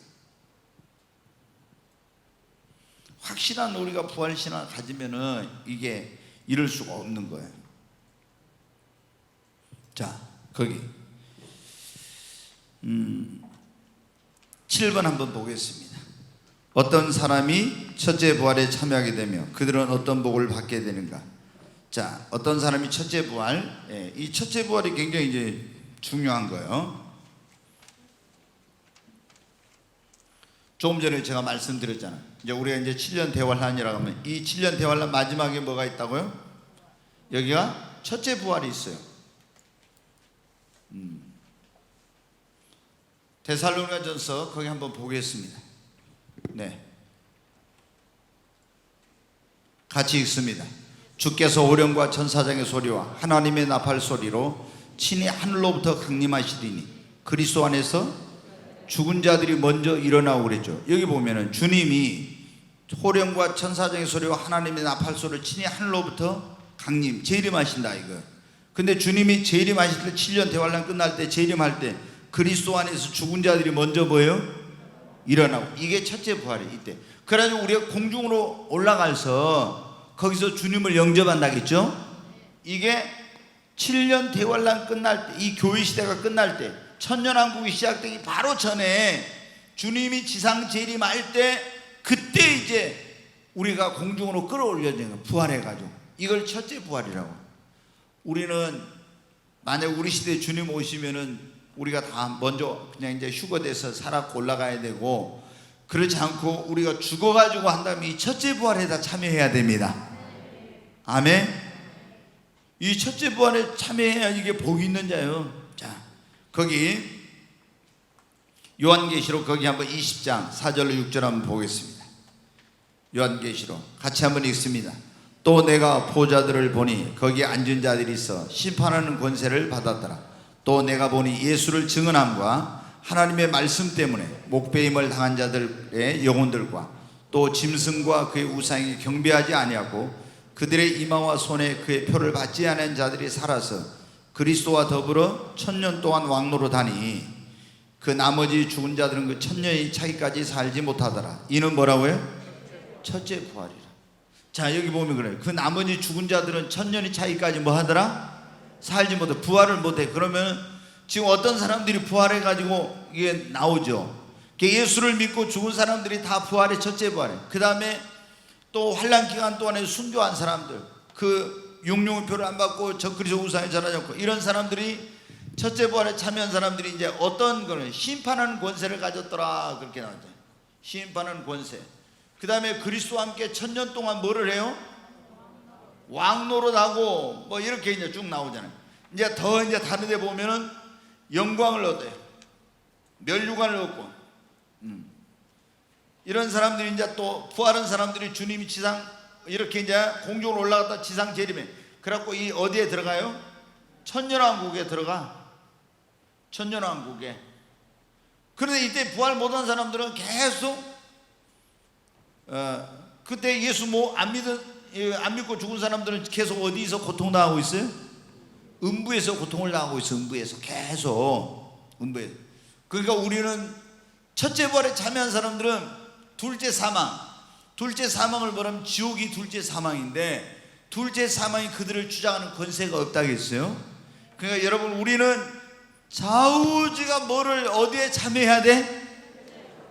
확실한 우리가 부활신앙을 가지면은 이게 이럴 수가 없는 거예요. 자 거기 7번 한번 보겠습니다. 어떤 사람이 첫째 부활에 참여하게 되며 그들은 어떤 복을 받게 되는가. 자 어떤 사람이 첫째 부활, 이 첫째 부활이 굉장히 이제 중요한 거예요. 조금 전에 제가 말씀드렸잖아요. 이제 우리가 이제 7년 대환란이라고 하면 이 7년 대환란 마지막에 뭐가 있다고요? 여기가 첫째 부활이 있어요. 데살로니가전서 거기 한번 보겠습니다. 네, 같이 읽습니다. 주께서 오령과 천사장의 소리와 하나님의 나팔 소리로 친히 하늘로부터 강림하시리니 그리스도 안에서 죽은 자들이 먼저 일어나고 그랬죠. 여기 보면은 주님이 호령과 천사장의 소리와 하나님의 나팔 소리를 친히 하늘로부터 강림 재림하신다 이거. 근데 주님이 재림하실 때 7년 대환란 끝날 때 재림할 때 그리스도 안에서 죽은 자들이 먼저 뭐예요? 일어나고. 이게 첫째 부활이 이때. 그래가지고 우리가 공중으로 올라가서 거기서 주님을 영접한다겠죠. 이게 7년 대환란 끝날 때, 이 교회 시대가 끝날 때, 천년왕국이 시작되기 바로 전에 주님이 지상 재림할 때 그때 이제 우리가 공중으로 끌어올려지는 거예요. 부활해가지고. 이걸 첫째 부활이라고. 우리는 만약 우리 시대에 주님 오시면은 우리가 다 먼저 그냥 이제 휴거돼서 살았고 올라가야 되고, 그렇지 않고 우리가 죽어가지고 한다면 이 첫째 부활에 다 참여해야 됩니다. 아멘. 이 첫째 부활에 참여해야 이게 복이 있는 자예요. 자, 거기 요한계시록 거기 한번 20장 4절로 6절 한번 보겠습니다. 요한계시록 같이 한번 읽습니다. 또 내가 보좌들을 보니 거기에 앉은 자들이 있어 심판하는 권세를 받았더라. 또 내가 보니 예수를 증언함과 하나님의 말씀 때문에 목배임을 당한 자들의 영혼들과 또 짐승과 그의 우상에 경배하지 아니하고 그들의 이마와 손에 그의 표를 받지 않은 자들이 살아서 그리스도와 더불어 1000년 동안 왕노릇하니 그 나머지 죽은 자들은 그 1000년이 차기까지 살지 못하더라. 이는 뭐라고요? 첫째 부활이라. 자, 여기 보면 그래요. 그 나머지 죽은 자들은 1000년이 차기까지 뭐 하더라? 살지 못해. 부활을 못해. 그러면 지금 어떤 사람들이 부활해가지고 이게 나오죠. 예수를 믿고 죽은 사람들이 다 부활해. 첫째 부활해. 그 다음에 또 환난 기간 동안에 순교한 사람들, 그 용용표를 안 받고 저 그리스도 우상에 전하지 않고 이런 사람들이 첫째 부활에 참여한 사람들이 이제 어떤 거는 심판하는 권세를 가졌더라 그렇게 나왔죠. 심판하는 권세. 그 다음에 그리스도와 함께 1000년 동안 뭐를 해요? 왕노릇하고 뭐 이렇게 이제 쭉 나오잖아요. 이제 더 이제 다른 데 보면은 영광을 얻어요. 멸류관을 얻고 이런 사람들이 이제 또 부활한 사람들이 주님이 지상 이렇게 이제 공중으로 올라갔다 지상 재림해. 그래갖고 이 어디에 들어가요? 천년왕국에 들어가. 천년왕국에. 그런데 이때 부활 못한 사람들은 계속 그때 예수 안 믿고 죽은 사람들은 계속 어디서 고통당하고 있어요? 음부에서 고통을 당하고 있어요. 음부에서 계속 음부에. 그러니까 우리는 첫째 부활에 참여한 사람들은 둘째 사망을 말하면 지옥이 둘째 사망인데 둘째 사망이 그들을 주장하는 권세가 없다겠어요. 그러니까 여러분 우리는 좌우지가 뭐를 어디에 참여해야 돼?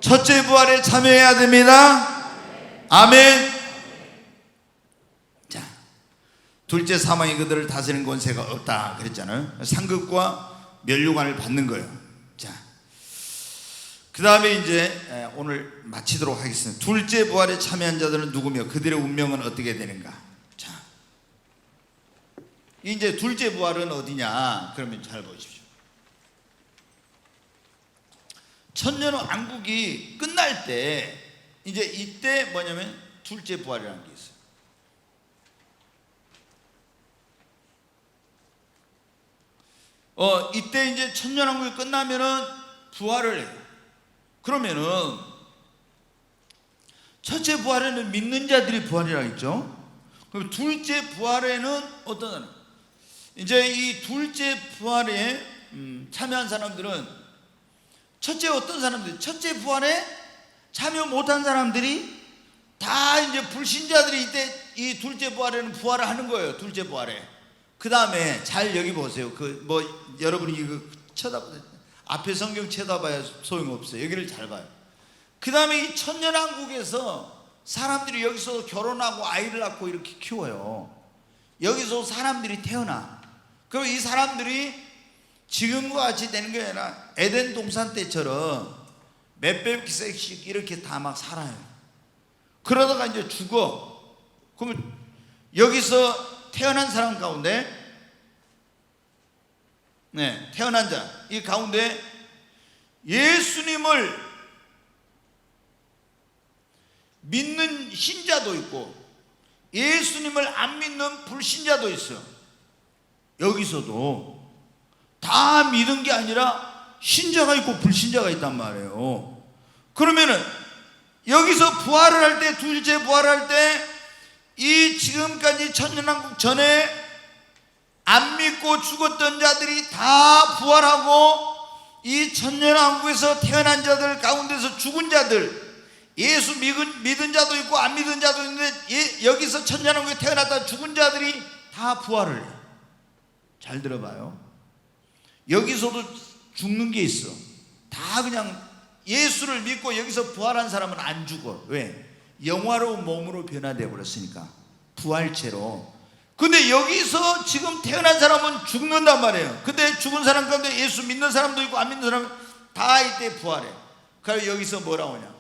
첫째 부활에 참여해야 됩니다. 아멘. 자, 둘째 사망이 그들을 다스리는 권세가 없다 그랬잖아요. 상급과 멸류관을 받는 거예요. 자, 그 다음에 이제 오늘 마치도록 하겠습니다. 둘째 부활에 참여한 자들은 누구며 그들의 운명은 어떻게 되는가? 자, 이제 둘째 부활은 어디냐? 그러면 잘 보십시오. 천년왕국이 끝날 때 이제 이때 뭐냐면 둘째 부활이라는 게 있어요. 이때 이제 천년왕국이 끝나면은 부활을 해요. 그러면은 첫째 부활에는 믿는 자들이 부활이라 했죠. 그럼 둘째 부활에는 어떤 사람? 이제 이 둘째 부활에 참여한 사람들은 어떤 사람들? 첫째 부활에 참여 못한 사람들이 다 이제 불신자들이 이때 이 둘째 부활에는 부활을 하는 거예요. 둘째 부활에. 그 다음에 잘 여기 보세요. 여러분이 이거 앞에 성경 쳐다봐야 소용없어요. 여기를 잘 봐요. 그 다음에 이 천년왕국에서 사람들이 여기서 결혼하고 아이를 낳고 이렇게 키워요. 여기서 사람들이 태어나. 그럼 이 사람들이 지금과 같이 되는 게 아니라 에덴 동산 때처럼 몇백 세씩 이렇게 다 막 살아요. 그러다가 이제 죽어. 그러면 여기서 태어난 사람 가운데 태어난 자 이 가운데 예수님을 믿는 신자도 있고 예수님을 안 믿는 불신자도 있어요. 여기서도 다 믿은 게 아니라 신자가 있고 불신자가 있단 말이에요. 그러면은 여기서 부활을 할 때, 둘째 부활할 때 이 지금까지 천년왕국 전에 안 믿고 죽었던 자들이 다 부활하고 이 천년왕국에서 태어난 자들 가운데서 죽은 자들, 예수 믿은 자도 있고 안 믿은 자도 있는데 여기서 천년왕국에 태어났다 죽은 자들이 다 부활을 해요. 잘 들어봐요. 여기서도 죽는 게 있어. 다 그냥 예수를 믿고 여기서 부활한 사람은 안 죽어. 왜? 영화로운 몸으로 변화되어 버렸으니까. 부활체로. 근데 여기서 지금 태어난 사람은 죽는단 말이에요. 근데 죽은 사람 가운데 예수 믿는 사람도 있고 안 믿는 사람은 다 이때 부활해. 그래서 여기서 뭐라고 하냐?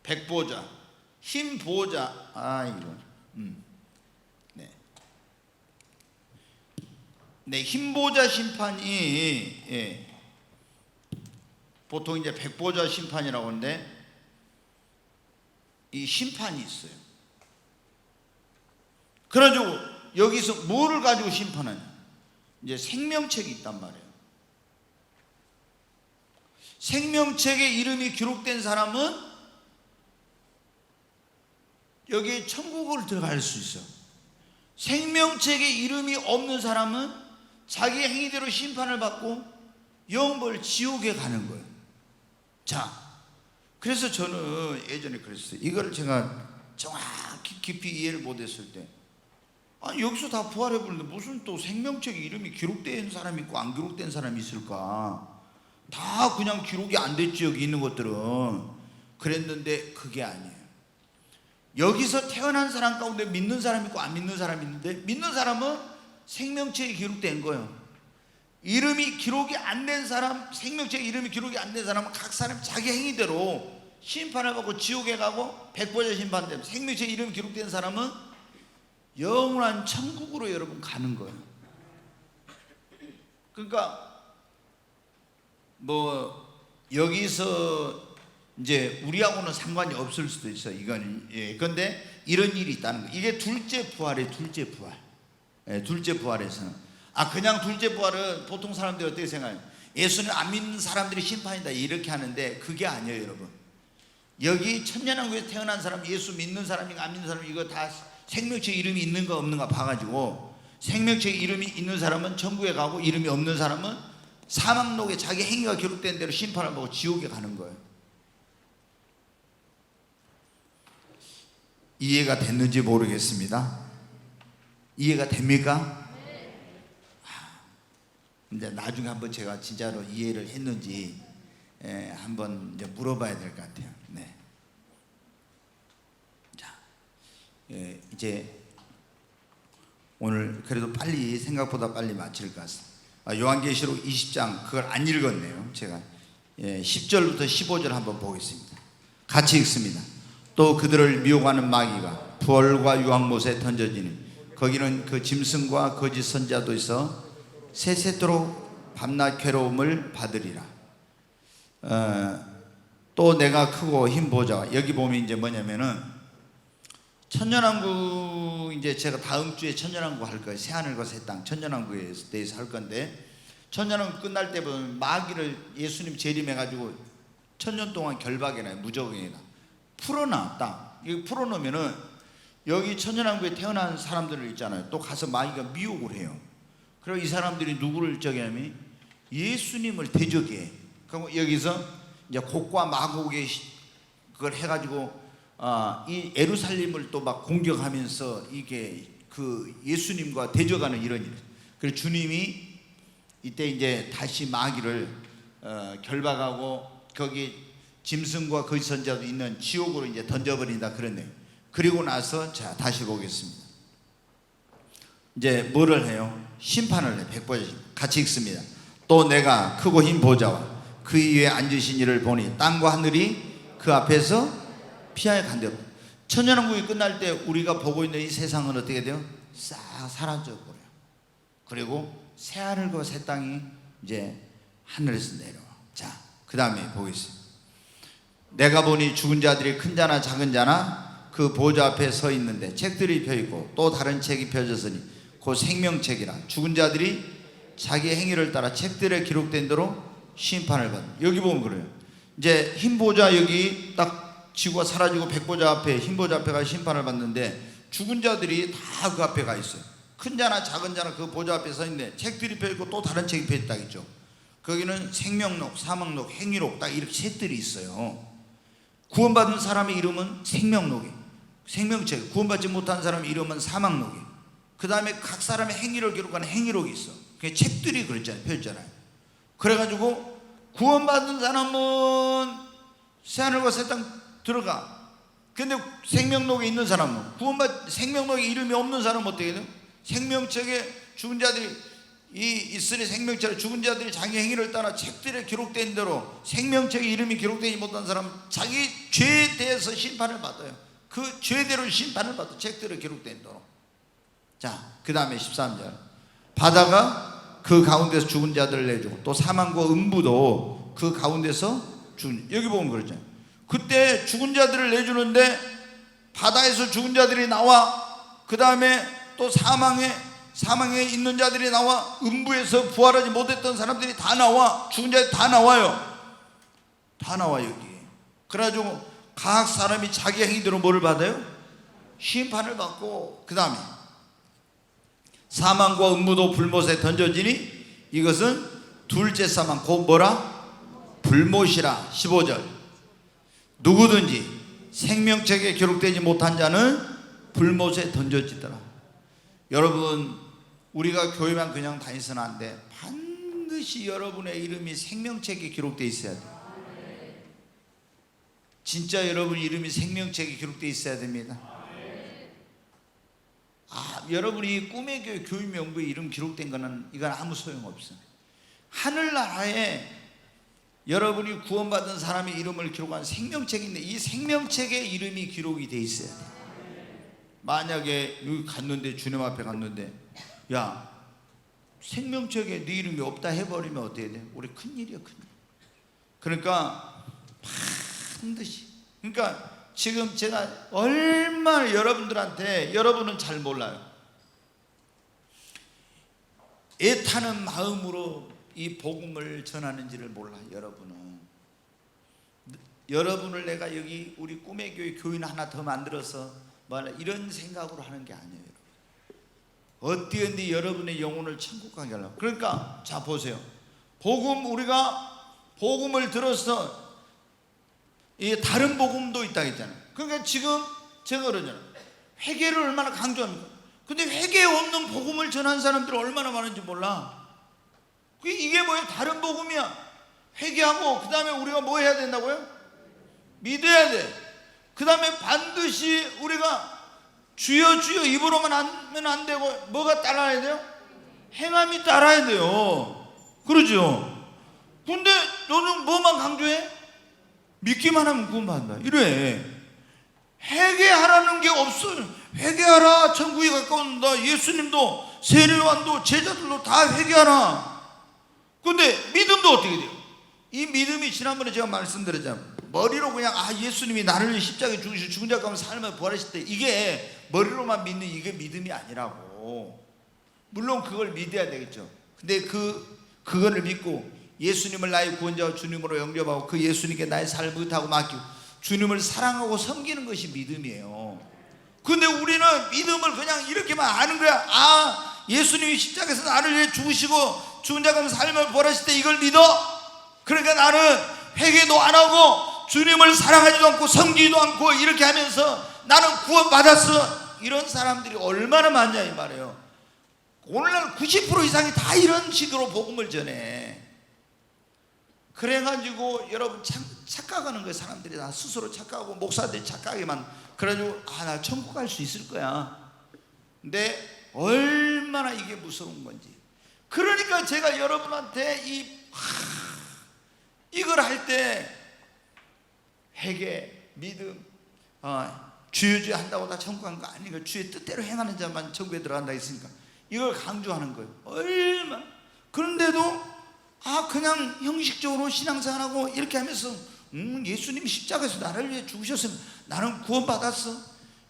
백보자, 흰보자. 흰보자 심판이 보통 이제 백보자 심판이라고 하는데 이 심판이 있어요. 그래가지고 여기서 뭐를 가지고 심판하냐? 이제 생명책이 있단 말이에요. 생명책에 이름이 기록된 사람은 여기 천국을 들어갈 수 있어요. 생명책에 이름이 없는 사람은 자기 행위대로 심판을 받고 영벌 지옥에 가는 거예요. 자, 그래서 저는 예전에 그랬어요. 이걸 제가 정확히 깊이 이해를 못했을 때, 아니 여기서 다 부활해버리는데 무슨 또 생명책에 이름이 기록된 사람이 있고 안 기록된 사람이 있을까? 다 그냥 기록이 안 됐지 여기 있는 것들은. 그랬는데 그게 아니에요. 여기서 태어난 사람 가운데 믿는 사람이 있고 안 믿는 사람이 있는데, 믿는 사람은 생명책에 기록된 거예요. 이름이 기록이 안 된 사람, 생명책에 이름이 기록이 안 된 사람은 각 사람 자기 행위대로 심판을 받고 지옥에 가고 백보자 심판되면, 생명책에 이름이 기록된 사람은 영원한 천국으로 여러분 가는 거예요. 그러니까 뭐 여기서 이제 우리하고는 상관이 없을 수도 있어. 이건 그런데 이런 일이 있다는 거예요. 이게 둘째 부활이에요. 둘째 부활. 둘째 부활에서는 그냥 둘째 부활은 보통 사람들이 어떻게 생각해요? 예수는 안 믿는 사람들이 심판이다 이렇게 하는데, 그게 아니에요 여러분. 여기 천년왕국에 태어난 사람, 예수 믿는 사람인가 안 믿는 사람, 이거 다 생명책 이름이 있는가 없는가 봐가지고, 생명책 이름이 있는 사람은 천국에 가고, 이름이 없는 사람은 사망록에 자기 행위가 기록된 대로 심판을 받고 지옥에 가는 거예요. 이해가 됐는지 모르겠습니다. 이해가 됩니까? 이제 나중에 한번 제가 진짜로 이해를 했는지 한번 이제 물어봐야 될 것 같아요. 네. 자, 이제 오늘 그래도 빨리, 생각보다 빨리 마칠 것 같습니다. 요한계시록 20장 그걸 안 읽었네요. 제가 10절부터 15절 한번 보겠습니다. 같이 읽습니다. 또 그들을 미혹하는 마귀가 부활과 유황못에 던져지니 거기는 그 짐승과 거짓 선자도 있어 세세토록 밤낮 괴로움을 받으리라. 또 내가 크고 흰 보좌, 여기 보면 이제 뭐냐면은 천년왕국, 이제 제가 다음 주에 천년왕국 할 거예요. 새하늘과 새 땅 천년왕국에 대해서 할 건데, 천년왕국 끝날 때 보면 마귀를 예수님 재림해가지고 천년 동안 결박해놔요. 무적행이다 풀어놔. 딱 이거 풀어놓으면은 여기 천년왕국에 태어난 사람들을 있잖아요. 또 가서 마귀가 미혹을 해요. 그리고 이 사람들이 누구를 저기 하면 예수님을 대적해. 그럼 여기서 이제 곡과 마곡의 그걸 해가지고 이 예루살렘을 또 막 공격하면서 이게 그 예수님과 대적하는 이런 일. 그래서 주님이 이때 이제 다시 마귀를 결박하고 거기 짐승과 거짓 선자도 있는 지옥으로 이제 던져버린다 그러네요. 그리고 나서 자 다시 보겠습니다. 이제 뭐를 해요? 심판을 해. 백보자 심판. 같이 읽습니다. 또 내가 크고 흰 보좌와 그 위에 앉으신 이를 보니 땅과 하늘이 그 앞에서 피하여 간대요. 천년왕국이 끝날 때 우리가 보고 있는 이 세상은 어떻게 돼요? 싹 사라져 버려요. 그리고 새 하늘과 새 땅이 이제 하늘에서 내려와. 자, 그 다음에 보겠습니다. 내가 보니 죽은 자들이 큰 자나 작은 자나 그 보좌 앞에 서 있는데 책들이 펴있고 또 다른 책이 펴졌으니 그 생명책이라. 죽은 자들이 자기 행위를 따라 책들에 기록된 대로 심판을 받는. 여기 보면 그래요. 이제 흰 보좌, 여기 딱 지구가 사라지고 백보자 앞에, 흰 보좌 앞에 가 심판을 받는데, 죽은 자들이 다 그 앞에 가 있어요. 큰 자나 작은 자나 그 보좌 앞에 서 있는데 책들이 펴있고 또 다른 책이 펴있다겠죠. 거기는 생명록, 사망록, 행위록 딱 이렇게 책들이 있어요. 구원받은 사람의 이름은 생명록이, 생명책. 구원받지 못한 사람의 이름은 사망록이. 그 다음에 각 사람의 행위를 기록하는 행위록이 있어. 그게 책들이 그랬잖아요. 펴있잖아요. 그래가지고 구원받은 사람은 새하늘과 새 땅 들어가. 근데 생명록에 있는 사람은, 생명록에 이름이 없는 사람은 어떻게 돼요? 생명책에 죽은 자들이 있으니 생명책에 죽은 자들이 자기 행위를 따라 책들에 기록된 대로, 생명책에 이름이 기록되지 못한 사람은 자기 죄에 대해서 심판을 받아요. 그 죄대로 심판을 받아. 책들에 기록된 대로. 자, 그 다음에 13절. 바다가 그 가운데서 죽은 자들을 내주고 또 사망과 음부도 그 가운데서 죽은, 여기 보면 그렇잖아요. 그때 죽은 자들을 내주는데 바다에서 죽은 자들이 나와, 그 다음에 또 사망에 있는 자들이 나와, 음부에서 부활하지 못했던 사람들이 다 나와, 죽은 자들이 다 나와요. 다 나와 여기. 그래가지고 각 사람이 자기 행위대로 뭐를 받아요? 심판을 받고, 그 다음에 사망과 음부도 불못에 던져지니 이것은 둘째 사망, 곧 뭐라? 불못이라. 15절. 누구든지 생명책에 기록되지 못한 자는 불못에 던져지더라. 여러분, 우리가 교회만 그냥 다니서는 안 돼. 반드시 여러분의 이름이 생명책에 기록되어 있어야 돼. 진짜 여러분 이름이 생명책에 기록되어 있어야 됩니다. 여러분이 꿈의 교회 교인 명부에 이름 기록된 거는 이건 아무 소용없어요. 하늘나라에 여러분이 구원받은 사람의 이름을 기록한 생명책이 있는데 이 생명책에 이름이 기록이 돼 있어야 돼요. 만약에 여기 갔는데, 주님 앞에 갔는데, 야, 생명책에 네 이름이 없다 해버리면 어떻게 돼? 우리 큰일이야, 큰일. 그러니까 반드시, 그러니까 지금 제가 얼마나 여러분들한테, 여러분은 잘 몰라요, 애타는 마음으로 이 복음을 전하는지를 몰라. 여러분을 내가 여기 우리 꿈의 교회 교인 하나 더 만들어서 이런 생각으로 하는 게 아니에요. 어떻게든지 여러분의 영혼을 천국 가게 하려고. 그러니까 자 보세요, 우리가 복음을 들어서 이 다른 복음도 있다 했잖아요. 그러니까 지금 제가 그러잖아요, 회개를 얼마나 강조합니까? 근데 회개 없는 복음을 전한 사람들은 얼마나 많은지 몰라. 이게 뭐예요? 다른 복음이야. 회개하고 그 다음에 우리가 뭐 해야 된다고요? 믿어야 돼. 그 다음에 반드시 우리가 주여 주여 입으로만 하면 안 되고 뭐가 따라야 돼요? 행함이 따라야 돼요. 그러죠? 근데 너는 뭐만 강조해? 믿기만 하면 구원받는다 이래. 회개하라는 게 없어요. 회개하라, 천국이 가까운다. 예수님도 세례요한도 제자들도 다 회개하라. 근데 믿음도 어떻게 돼요? 이 믿음이 지난번에 제가 말씀드렸잖아요. 머리로 그냥 예수님이 나를 십자가에 죽으시고 죽은 자 가운데 삶을 부활하실 때, 이게 머리로만 믿는 이게 믿음이 아니라고. 물론 그걸 믿어야 되겠죠. 근데 그거를 믿고 예수님을 나의 구원자와 주님으로 영접하고 그 예수님께 나의 삶을 의탁하고 맡기고 주님을 사랑하고 섬기는 것이 믿음이에요. 근데 우리는 믿음을 그냥 이렇게만 아는 거야. 예수님이 십자가에서 나를 위해 죽으시고 죽은 자 가운데 삶을 부활하실 때 이걸 믿어? 그러니까 나는 회개도 안 하고 주님을 사랑하지도 않고 섬기지도 않고 이렇게 하면서 나는 구원받았어. 이런 사람들이 얼마나 많냐 이 말이에요. 오늘날 90% 이상이 다 이런 식으로 복음을 전해. 그래가지고 여러분 착각하는 거예요. 사람들이 다 스스로 착각하고 목사들이 착각하게만. 그래가지고 나 천국 갈 수 있을 거야. 근데 얼마나 이게 무서운 건지. 그러니까 제가 여러분한테 이걸 할 때 회개, 믿음, 주여 주여 한다고 다 천국 간 거 아니고 주의 뜻대로 행하는 자만 천국에 들어간다 했으니까 이걸 강조하는 거예요. 얼마나. 그런데도 그냥 형식적으로 신앙생활하고 이렇게 하면서 예수님이 십자가에서 나를 위해 죽으셨으면 나는 구원받았어.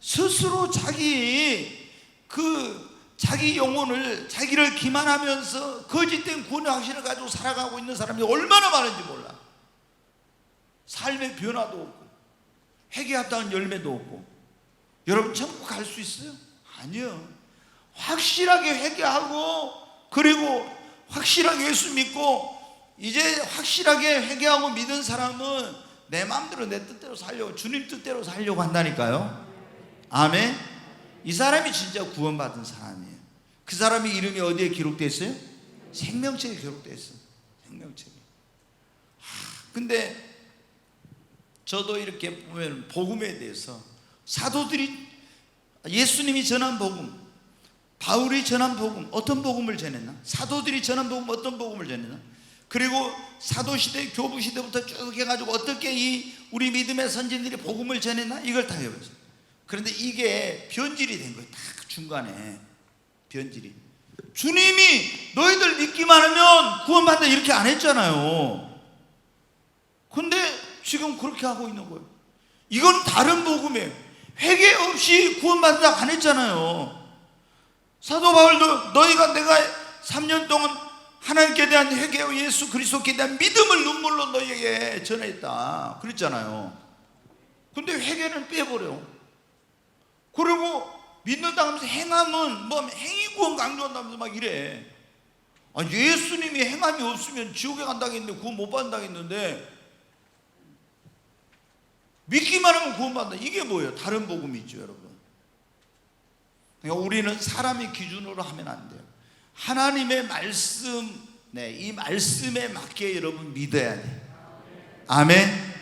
스스로 자기 영혼을, 자기를 기만하면서 거짓된 구원의 확신을 가지고 살아가고 있는 사람이 얼마나 많은지 몰라. 삶의 변화도 없고 회개했다는 열매도 없고. 여러분 천국 갈 수 있어요? 아니요. 확실하게 회개하고 그리고 확실하게 예수 믿고 이제 확실하게 회개하고 믿은 사람은 내 마음대로 내 뜻대로 살려고, 주님 뜻대로 살려고 한다니까요. 아멘. 이 사람이 진짜 구원받은 사람이에요. 그 사람의 이름이 어디에 기록되어 있어요? 생명책에 기록되어 있어요. 생명책에. 근데 저도 이렇게 보면 복음에 대해서 사도들이, 예수님이 전한 복음, 바울이 전한 복음, 어떤 복음을 전했나? 사도들이 전한 복음, 어떤 복음을 전했나? 그리고 사도시대, 교부시대부터 쭉 해가지고 어떻게 우리 믿음의 선진들이 복음을 전했나? 이걸 다 해봤어요. 그런데 이게 변질이 된 거예요. 딱 중간에 변질이. 주님이 너희들 믿기만 하면 구원받는다 이렇게 안 했잖아요. 근데 지금 그렇게 하고 있는 거예요. 이건 다른 복음이에요. 회개 없이 구원받는다 안 했잖아요. 사도 바울도 내가 3년 동안 하나님께 대한 회개와 예수 그리스도께 대한 믿음을 눈물로 너희에게 전했다 그랬잖아요. 근데 회개는 빼버려. 그리고 믿는다 하면서 행함은 행위 구원 강조한다면서 막 이래. 예수님이 행함이 없으면 지옥에 간다고 했는데 구원 못 받는다고 했는데 믿기만 하면 구원받는다. 이게 뭐예요? 다른 복음이죠 여러분. 그러니까 우리는 사람의 기준으로 하면 안 돼요. 하나님의 말씀, 이 말씀에 맞게 여러분 믿어야 돼요. 아멘.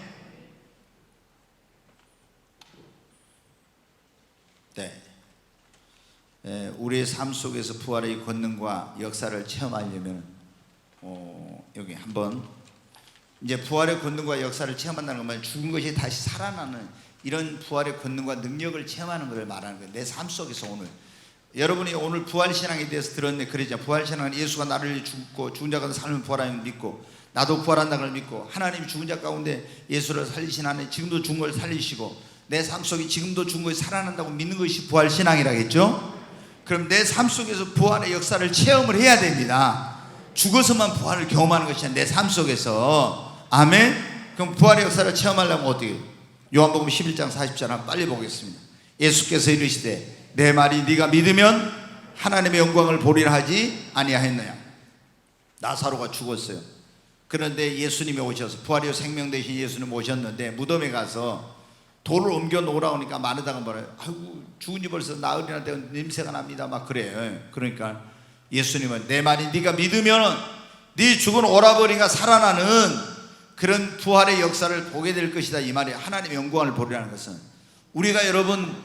우리의 삶 속에서 부활의 권능과 역사를 체험하려면 여기 한번 이제 부활의 권능과 역사를 체험한다는 건 죽은 것이 다시 살아나는 이런 부활의 권능과 능력을 체험하는 것을 말하는 거예요. 내 삶 속에서 오늘 여러분이 오늘 부활신앙에 대해서 들었네. 그러죠. 부활신앙은 예수가 나를 죽고 죽은 자 가운데 살면 부활하는 걸 믿고 나도 부활한다는 걸 믿고 하나님이 죽은 자 가운데 예수를 살리신 하나님 지금도 죽은 걸 살리시고 내 삶 속에 지금도 죽은 것이 살아난다고 믿는 것이 부활신앙이라겠죠. 그럼 내 삶 속에서 부활의 역사를 체험을 해야 됩니다. 죽어서만 부활을 경험하는 것이 아니라 내 삶 속에서. 아멘. 그럼 부활의 역사를 체험하려면 어떻게 해요? 요한복음 11장 40절 한번 빨리 보겠습니다. 예수께서 이르시되 내 말이 네가 믿으면 하나님의 영광을 보리라 하지 아니하였느냐. 나사로가 죽었어요. 그런데 예수님이 오셔서 부활이요 생명 되신 예수님 오셨는데 무덤에 가서 돌을 옮겨 놓으라고 하니까 마르다가 뭐래요? 아이고 죽은 지 벌써 나흘이나 되고 냄새가 납니다 막 그래요. 그러니까 예수님은 내 말이 네가 믿으면 네 죽은 오라버니가 살아나는 그런 부활의 역사를 보게 될 것이다. 이 말이 하나님의 영광을 보리라는 것은 우리가 여러분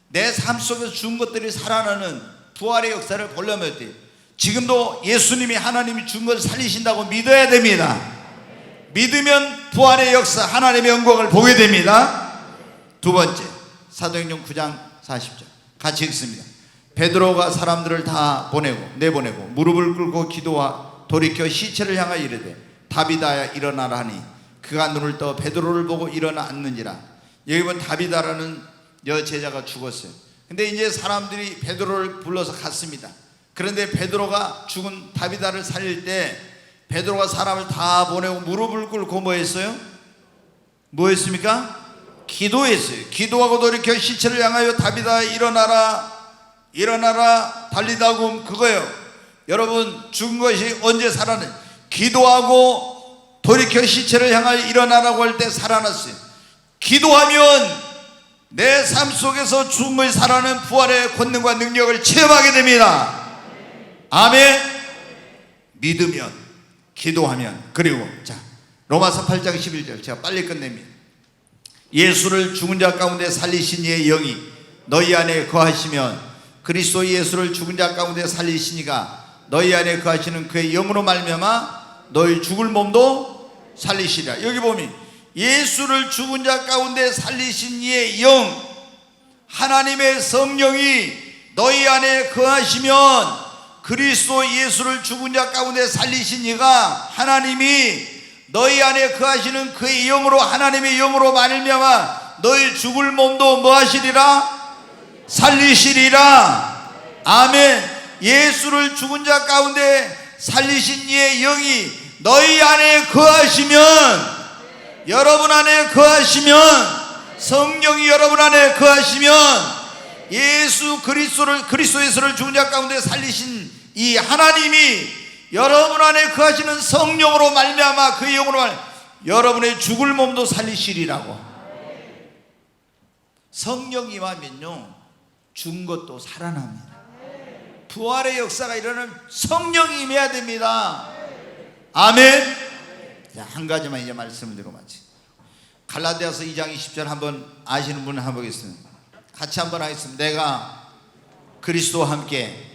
내 삶 속에서 죽은 것들이 살아나는 부활의 역사를 보려면 어때요? 지금도 예수님이 하나님이 죽은 것을 살리신다고 믿어야 됩니다. 믿으면 부활의 역사 하나님의 영광을 보게 됩니다. 두 번째 사도행전 9장 40절 같이 읽습니다. 베드로가 사람들을 다 내보내고 무릎을 꿇고 기도와 돌이켜 시체를 향하여 이르되 다비다야 일어나라 하니 그가 눈을 떠 베드로를 보고 일어나 앉는지라. 여기 보면 다비다라는 여제자가 죽었어요. 근데 이제 사람들이 베드로를 불러서 갔습니다. 그런데 베드로가 죽은 다비다를 살릴 때 베드로가 사람을 다 보내고 무릎을 꿇고 뭐 했어요? 뭐 했습니까? 기도했어요. 기도하고 돌이켜 시체를 향하여 다비다 일어나라 달리다굼 그거예요. 여러분 죽은 것이 언제 살아나요? 기도하고 돌이켜 시체를 향하여 일어나라고 할 때 살아났어요. 기도하면 내 삶 속에서 죽은 것이 살아나는 부활의 권능과 능력을 체험하게 됩니다. 아멘. 믿으면 기도하면. 그리고 자 로마서 8장 11절 제가 빨리 끝냅니다. 예수를 죽은 자 가운데 살리신 이의 영이 너희 안에 거하시면 그리스도 예수를 죽은 자 가운데 살리시니가 너희 안에 거하시는 그의 영으로 말미암아 너희 죽을 몸도 살리시리라. 여기 보면 예수를 죽은 자 가운데 살리신 이의 영 하나님의 성령이 너희 안에 거하시면 그리스도 예수를 죽은 자 가운데 살리신 이가 하나님이 너희 안에 거하시는 그의 영으로 하나님의 영으로 말미암아 너희 죽을 몸도 뭐 하시리라? 살리시리라. 아멘. 예수를 죽은 자 가운데 살리신 이의 영이 너희 안에 거하시면 여러분 안에 거하시면 성령이 여러분 안에 거하시면 예수 그리스도 예수를 죽은 자 가운데 살리신 이 하나님이 여러분 안에 거하시는 성령으로 말미암아 그 영으로 여러분의 죽을 몸도 살리시리라고. 성령이 임하면요 죽은 것도 살아납니다. 부활의 역사가 일어나는 성령이 임해야 됩니다. 아멘. 자, 한 가지만 이제 말씀을 드리고 마치 갈라디아서 2장 20절 한번 아시는 분 한번 보겠습니다. 같이 한번 하겠습니다. 내가 그리스도와 함께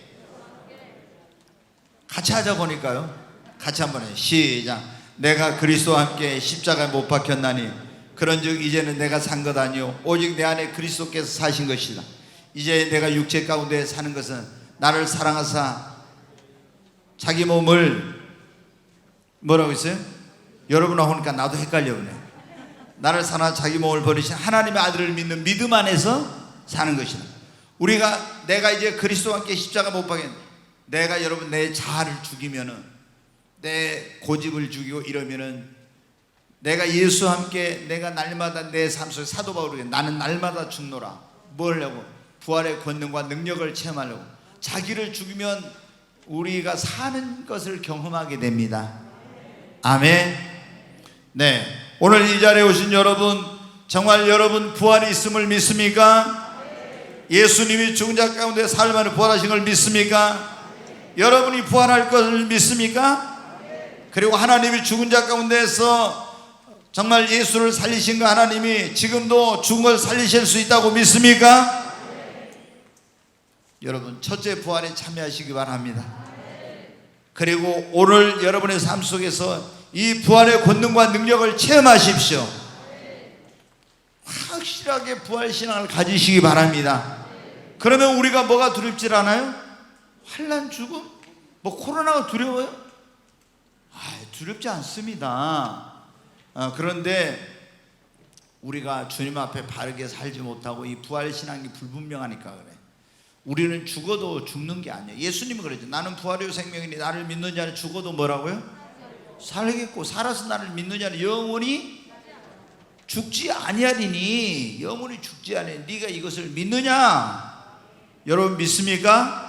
같이 하자 보니까요. 같이 한번 해요. 시작. 내가 그리스도와 함께 십자가에 못 박혔나니 그런즉 이제는 내가 산 것 아니요 오직 내 안에 그리스도께서 사신 것이다. 이제 내가 육체 가운데 사는 것은 나를 사랑하사 자기 몸을 뭐라고 했어요? 여러분하고 하니까 나도 헷갈려 그래. 나를 사랑하사 자기 몸을 버리신 하나님의 아들을 믿는 믿음 안에서 사는 것이다. 우리가 내가 이제 그리스도와 함께 십자가 못 박혔 내가 여러분 내 자아를 죽이면은 내 고집을 죽이고 이러면은 내가 예수와 함께 내가 날마다 내 삶 속에 사도 바울에게 나는 날마다 죽노라. 뭘 하려고? 부활의 권능과 능력을 체험하려고. 자기를 죽이면 우리가 사는 것을 경험하게 됩니다. 아멘. 네, 오늘 이 자리에 오신 여러분 정말 여러분 부활이 있음을 믿습니까? 예수님이 죽은 자 가운데 살만을 부활하신 걸 믿습니까? 여러분이 부활할 것을 믿습니까? 그리고 하나님이 죽은 자 가운데서 정말 예수를 살리신 거 하나님이 지금도 죽은 걸 살리실 수 있다고 믿습니까? 여러분 첫째 부활에 참여하시기 바랍니다. 그리고 오늘 여러분의 삶 속에서 이 부활의 권능과 능력을 체험하십시오. 확실하게 부활신앙을 가지시기 바랍니다. 그러면 우리가 뭐가 두렵질 않아요? 환난, 죽음? 뭐 코로나가 두려워요? 두렵지 않습니다. 그런데 우리가 주님 앞에 바르게 살지 못하고 이 부활신앙이 불분명하니까 그래. 우리는 죽어도 죽는 게 아니에요. 예수님은 그러죠. 나는 부활이요 생명이니 나를 믿는 자는 죽어도 뭐라고요? 살겠고 살아서 나를 믿는 자는 영원히 죽지 아니하리니. 영원히 죽지 아니하니. 네가 이것을 믿느냐? 여러분 믿습니까?